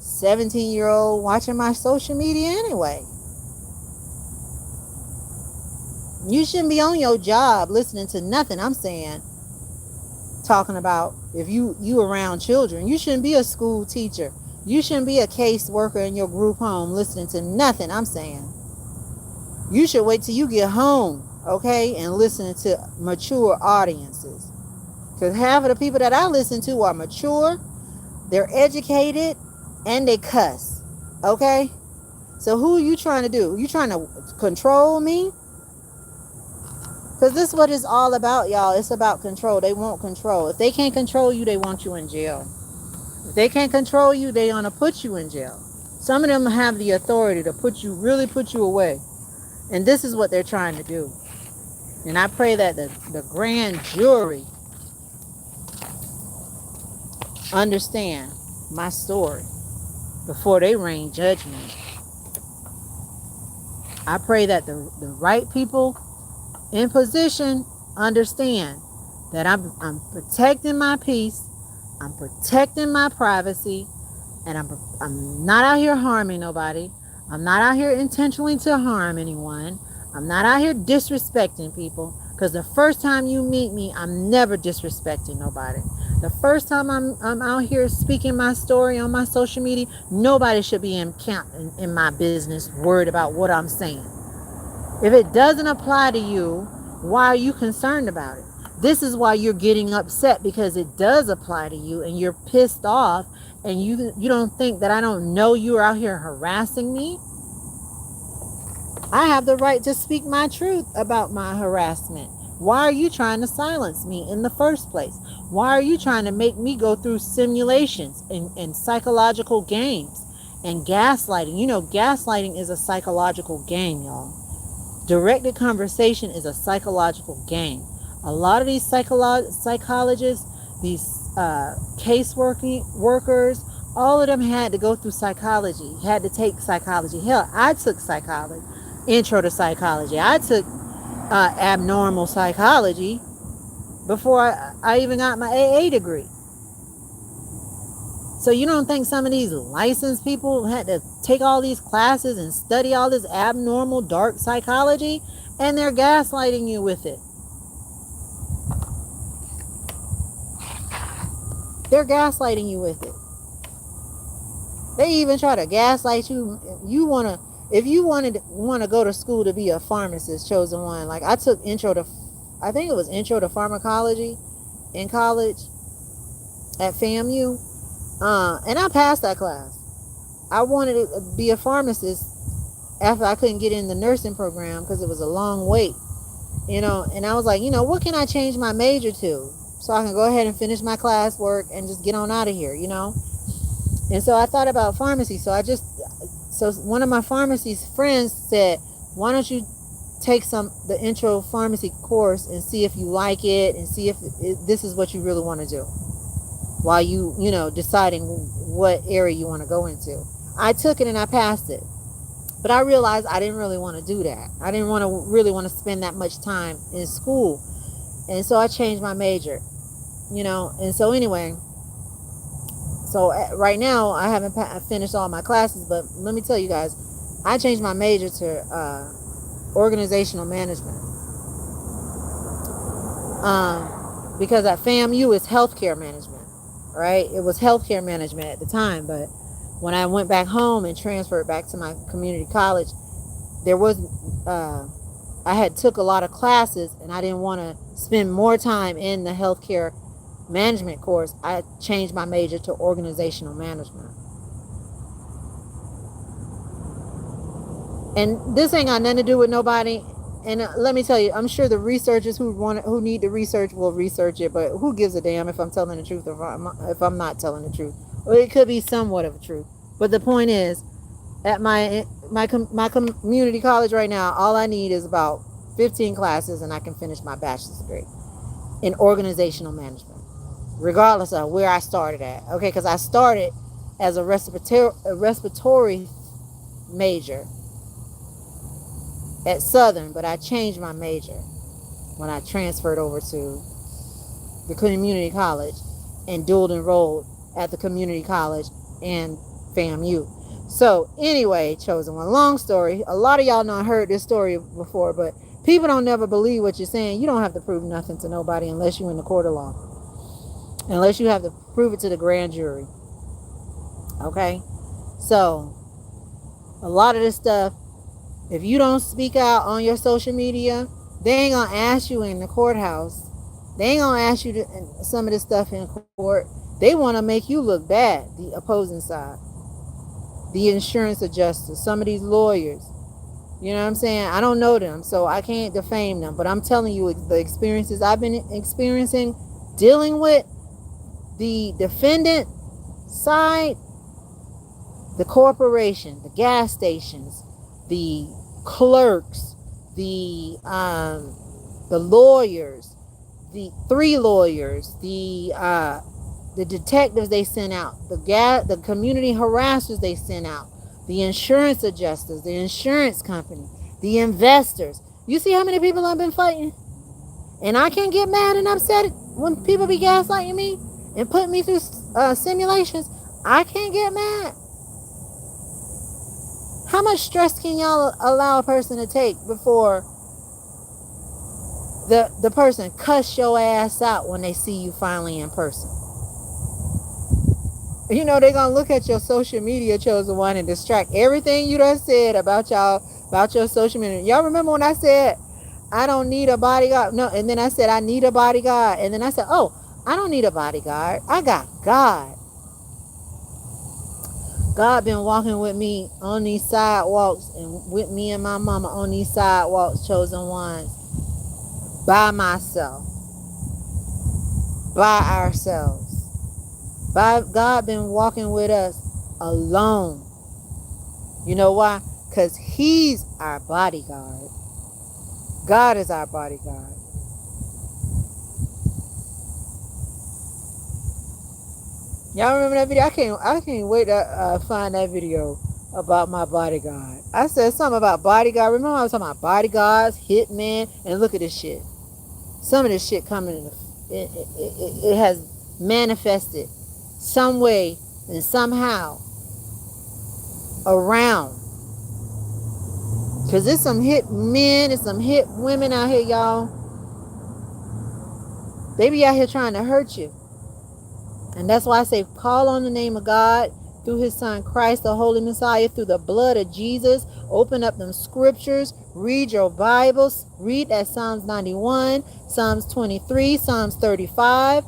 17-year-old watching my social media anyway? You shouldn't be on your job listening to nothing I'm saying. Talking about if you around children, you shouldn't be a school teacher. You shouldn't be a case worker in your group home listening to nothing I'm saying. You should wait till you get home, okay, and listen to mature audiences. Because half of the people that I listen to are mature, they're educated, and they cuss, okay? So who are you trying to do? You trying to control me? Because this is what it's all about, y'all. It's about control. They want control. If they can't control you, they want you in jail. If they can't control you, they want to put you in jail. Some of them have the authority to really put you away. And this is what they're trying to do. And I pray that the grand jury understand my story before they rain judgment. I pray that the right people in position understand that I'm protecting my peace, I'm protecting my privacy, and I'm not out here harming nobody. I'm not out here intentionally to harm anyone. I'm not out here disrespecting people. Because the first time you meet me, I'm never disrespecting nobody. The first time I'm out here speaking my story on my social media, nobody should be in my business worried about what I'm saying. If it doesn't apply to you, why are you concerned about it? This is why you're getting upset, because it does apply to you and you're pissed off, and you don't think that I don't know you're out here harassing me. I have the right to speak my truth about my harassment. Why are you trying to silence me in the first place? Why are you trying to make me go through simulations and psychological games and gaslighting? You know, gaslighting is a psychological game, y'all. Directed conversation is a psychological game. A lot of these psychologists, these case workers, all of them had to go through psychology, had to take psychology. Hell, I took psychology. Intro to psychology. I took abnormal psychology before I even got my AA degree. So you don't think some of these licensed people had to take all these classes and study all this abnormal dark psychology, and they're gaslighting you with it. They're gaslighting you with it. They even try to gaslight you. If you want to go to school to be a pharmacist, chosen one. Like I took intro to pharmacology in college at FAMU, and I passed that class. I wanted to be a pharmacist after I couldn't get in the nursing program because it was a long wait, and I was like, what can I change my major to so I can go ahead and finish my classwork and just get on out of here, And so I thought about pharmacy. So one of my pharmacy's friends said, why don't you take the intro pharmacy course and see if you like it, and see if this is what you really want to do while you know, deciding what area you want to go into. I took it and I passed it. But I realized I didn't really want to do that. I didn't really want to spend that much time in school. And so I changed my major, you know. And so anyway, so right now I haven't finished all my classes, but let me tell you guys, I changed my major to organizational management. Because at FAMU it's healthcare management, right? It was healthcare management at the time, but when I went back home and transferred back to my community college, there was I had took a lot of classes and I didn't want to spend more time in the healthcare management course. I changed my major to organizational management. And this ain't got nothing to do with nobody. And let me tell you, I'm sure the researchers who need to research will research it, but who gives a damn if I'm telling the truth or if I'm not telling the truth? Well, it could be somewhat of a truth. But the point is, at my community college right now, all I need is about 15 classes and I can finish my bachelor's degree in organizational management, regardless of where I started at. Okay, because I started as a respiratory major at Southern, but I changed my major when I transferred over to the community college and dual enrolled at the community college and FAMU. So anyway, chosen one, long story. A lot of y'all not heard this story before, but people don't never believe what you're saying. You don't have to prove nothing to nobody unless you're in the court of law, unless you have to prove it to the grand jury. Okay, so a lot of this stuff, if you don't speak out on your social media, they ain't gonna ask you in the courthouse. They ain't gonna ask you some of this stuff in court. They want to make you look bad, the opposing side, the insurance adjuster, some of these lawyers. You know what I'm saying? I don't know them, so I can't defame them. But I'm telling you the experiences I've been experiencing dealing with the defendant side, the corporation, the gas stations, the clerks, the lawyers, the 3 lawyers, the detectives they sent out, the community harassers they sent out, the insurance adjusters, the insurance company, the investors. You see how many people I've been fighting? And I can't get mad and upset when people be gaslighting me and putting me through simulations. I can't get mad. How much stress can y'all allow a person to take before the person cuss your ass out when they see you finally in person? You know, they're going to look at your social media, chosen one, and distract everything you done said about your social media. Y'all remember when I said, I don't need a bodyguard? No, and then I said, I need a bodyguard. And then I said, oh, I don't need a bodyguard. I got God. God been walking with me on these sidewalks and with me and my mama on these sidewalks, chosen ones, by myself, by ourselves. God been walking with us alone. You know why? Because he's our bodyguard. God is our bodyguard. Y'all remember that video? I can't wait to find that video about my bodyguard. I said something about bodyguard. Remember I was talking about bodyguards, hitman, and look at this shit. Some of this shit coming it has manifested some way and somehow around. Because there's some hit men and some hit women out here, y'all. They be out here trying to hurt you. And that's why I say call on the name of God through his son Christ, the Holy Messiah, through the blood of Jesus. Open up them scriptures. Read your Bibles. Read that Psalms 91, Psalms 23, Psalms 35,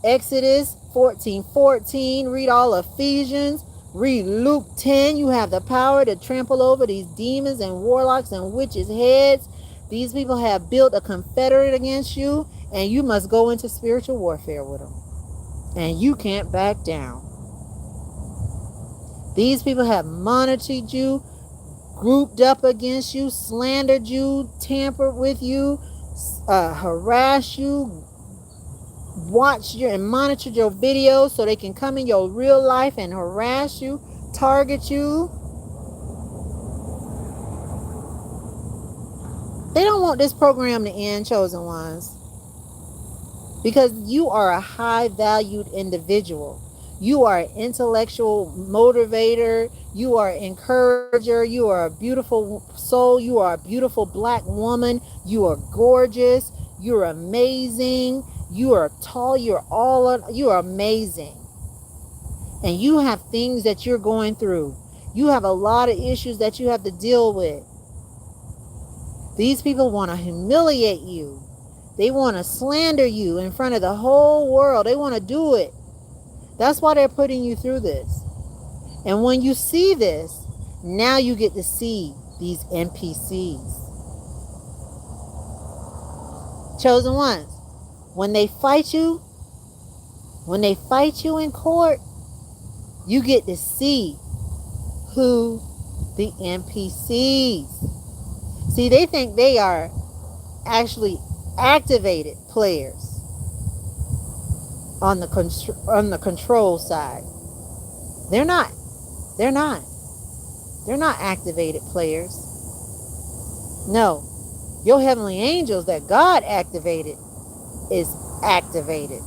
Exodus 14:14. Read all Ephesians. Read Luke 10. You have the power to trample over these demons and warlocks and witches' heads. These people have built a confederate against you, and you must go into spiritual warfare with them. And you can't back down. These people have monitored you grouped up against you, slandered you, tampered with you, harassed you, watched you and monitored your videos so they can come in your real life and harass you, target you. They don't want this program to end, chosen ones, because you are a high valued individual. You are an intellectual motivator. You are an encourager. You are a beautiful soul. You are a beautiful black woman. You are gorgeous. You're amazing. You are tall. You are amazing. And you have things that you're going through. You have a lot of issues that you have to deal with. These people want to humiliate you. They want to slander you in front of the whole world. They want to do it. That's why they're putting you through this. And when you see this, now you get to see these NPCs. Chosen ones, when they fight you in court, you get to see who the NPCs. See, they think they are actually activated players on the control side. They're not. They're not activated players. No. Your heavenly angels that God activated is activated.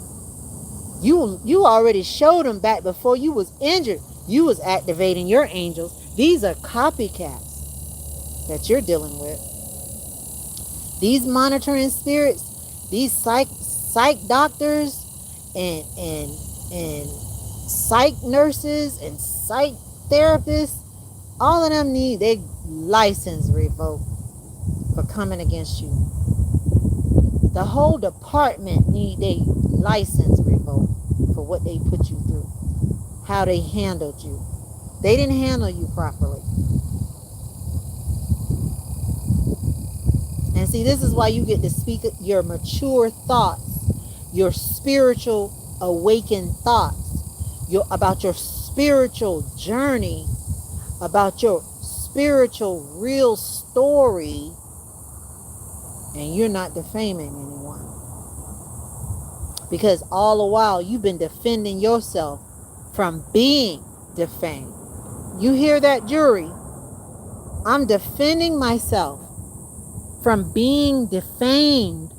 You already showed them back before you was injured. You was activating your angels. These are copycats that you're dealing with. These monitoring spirits, these psych doctors and psych nurses and psych therapists, all of them need their license revoked for coming against you. The whole department need their license revoked for what they put you through, how they handled you. They didn't handle you properly. And see, this is why you get to speak your mature thoughts, your spiritual awakened thoughts, about your spiritual journey, about your spiritual real story, and you're not defaming anyone. Because all the while you've been defending yourself from being defamed. You hear that, jury? I'm defending myself from being defamed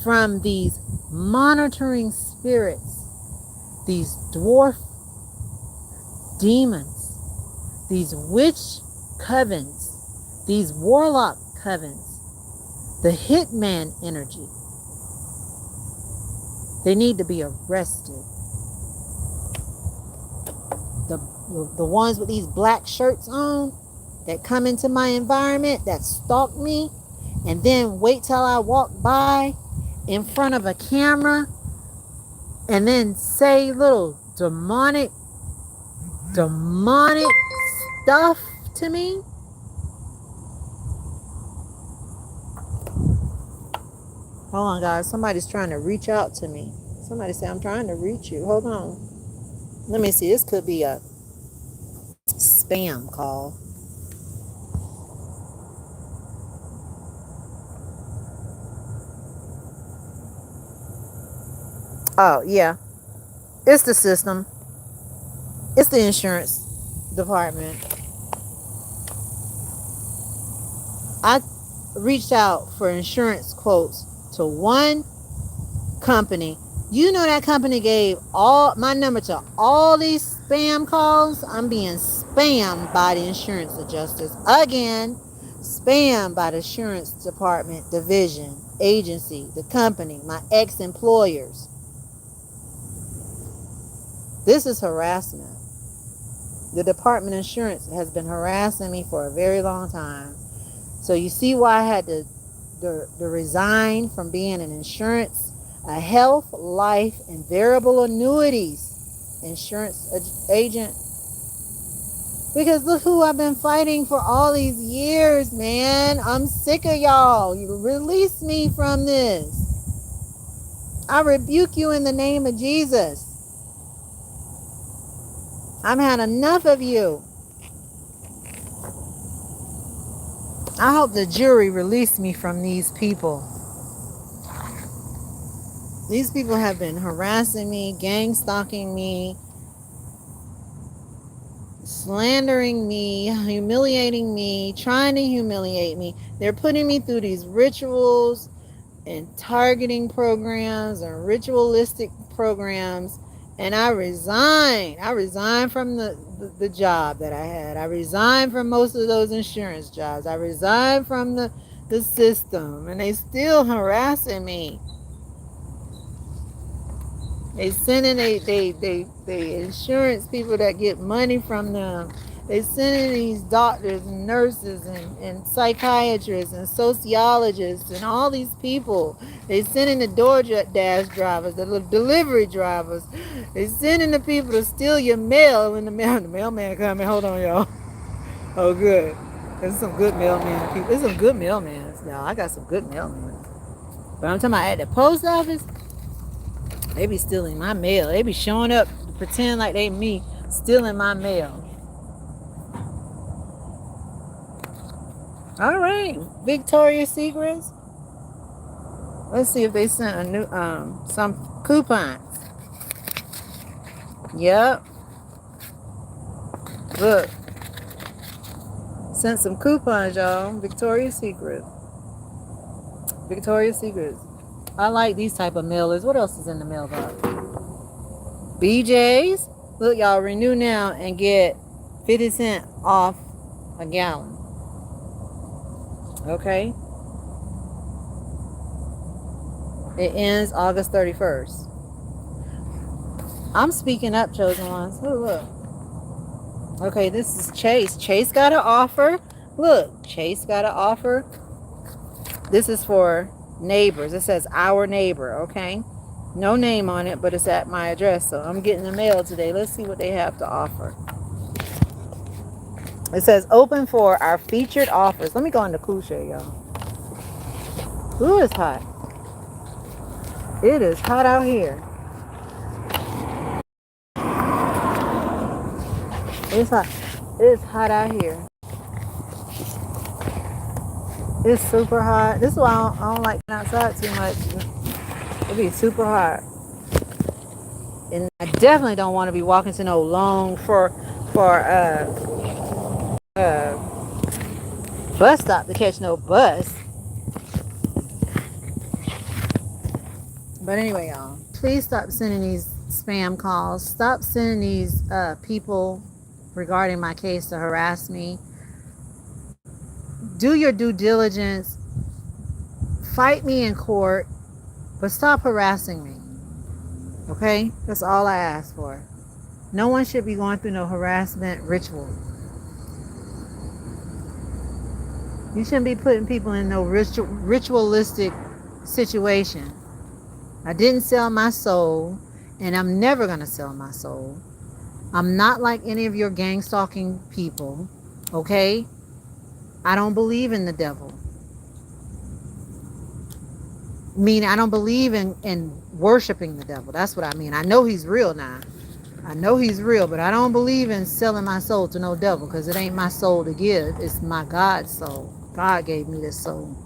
from these monitoring spirits, these dwarf demons, these witch covens, these warlock covens, the hitman energy. They need to be arrested. The ones with these black shirts on that come into my environment, that stalk me, and then wait till I walk by in front of a camera and then say little demonic stuff to me. Hold on, guys. Somebody's trying to reach out to me. Somebody say, I'm trying to reach you. Hold on. Let me see. This could be a spam call. Oh, yeah. It's the system. It's the insurance department. I reached out for insurance quotes to one company. You know that company gave all my number to all these spam calls. I'm being spammed by the insurance adjusters again. Spammed by the insurance department, division, agency, the company, my ex-employers. This is harassment. The Department of Insurance has been harassing me for a very long time. So you see why I had to resign from being an insurance, a health, life, and variable annuities insurance agent. Because look who I've been fighting for all these years, man. I'm sick of y'all. You release me from this. I rebuke you in the name of Jesus. I've had enough of you. I hope the jury released me from these people. These people have been harassing me, gang stalking me, slandering me, humiliating me, trying to humiliate me. They're putting me through these rituals and targeting programs and ritualistic programs. And I resigned. I resigned from the job that I had. I resigned from most of those insurance jobs. I resigned from the system. And they still harassing me. They sending they insurance people that get money from them. They sending these doctors and nurses and psychiatrists and sociologists and all these people. They sending the DoorDash drivers, the delivery drivers. They sending the people to steal your mail when the mailman coming. Hold on, y'all. Oh, good. There's some good mailman people. There's some good mailmans, y'all. I got some good mailmen. But I'm talking about at the post office. They be stealing my mail. They be showing up to pretend like they me, stealing my mail. All right, Victoria's Secrets. Let's see if they sent a new some coupons. Yep. Look. Sent some coupons, y'all. Victoria's Secret. Victoria's Secrets. I like these type of mailers. What else is in the mailbox? BJ's. Look, y'all, renew now and get 50 cents off a gallon. Okay. It ends August 31st. I'm speaking up, chosen ones. Look. Okay, this is Chase. Chase got an offer. Look, Chase got an offer. This is for neighbors. It says our neighbor, okay? No name on it, but it's at my address. So I'm getting the mail today. Let's see what they have to offer. It says open for our featured offers. Let me go into Cool Shade, y'all. Ooh, it's hot. It is hot out here. It's hot. It's hot out here. It's super hot. This is why I don't like going outside too much. It'll be super hot. And I definitely don't want to be walking to no long for bus stop to catch no bus. But anyway, y'all, please stop sending these spam calls. Stop sending these people regarding my case to harass me. Do your due diligence. Fight me in court, but stop harassing me. Okay? That's all I ask for. No one should be going through no harassment ritual. You shouldn't be putting people in no ritualistic situation. I didn't sell my soul, and I'm never going to sell my soul. I'm not like any of your gang stalking people, okay? I don't believe in the devil. Meaning, I don't believe in worshiping the devil. That's what I mean. I know he's real now. I know he's real, but I don't believe in selling my soul to no devil, because it ain't my soul to give. It's my God's soul. God gave me this soul.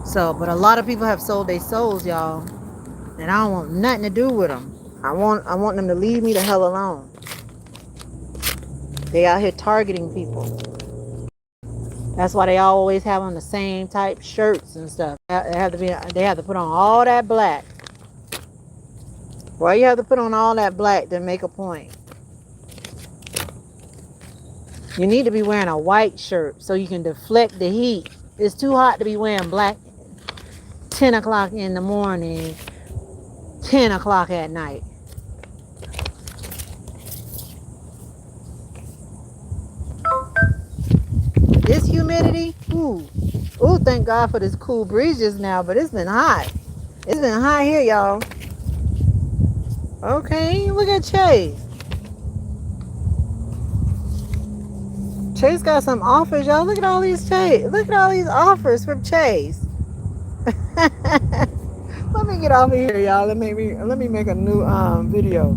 So, but a lot of people have sold their souls, y'all, and I don't want nothing to do with them. I want them to leave me the hell alone. They out here targeting people. That's why they always have on the same type shirts and stuff. They have to put on all that black. Why you have to put on all that black to make a point? You need to be wearing a white shirt so you can deflect the heat. It's too hot to be wearing black 10 o'clock in the morning, 10 o'clock at night. This humidity, ooh, thank God for this cool breeze just now, but it's been hot. It's been hot here, y'all. Okay, look at Chase. Chase got some offers, y'all. Look at all these offers from Chase. Let me get off of here, y'all. Let me make a new video.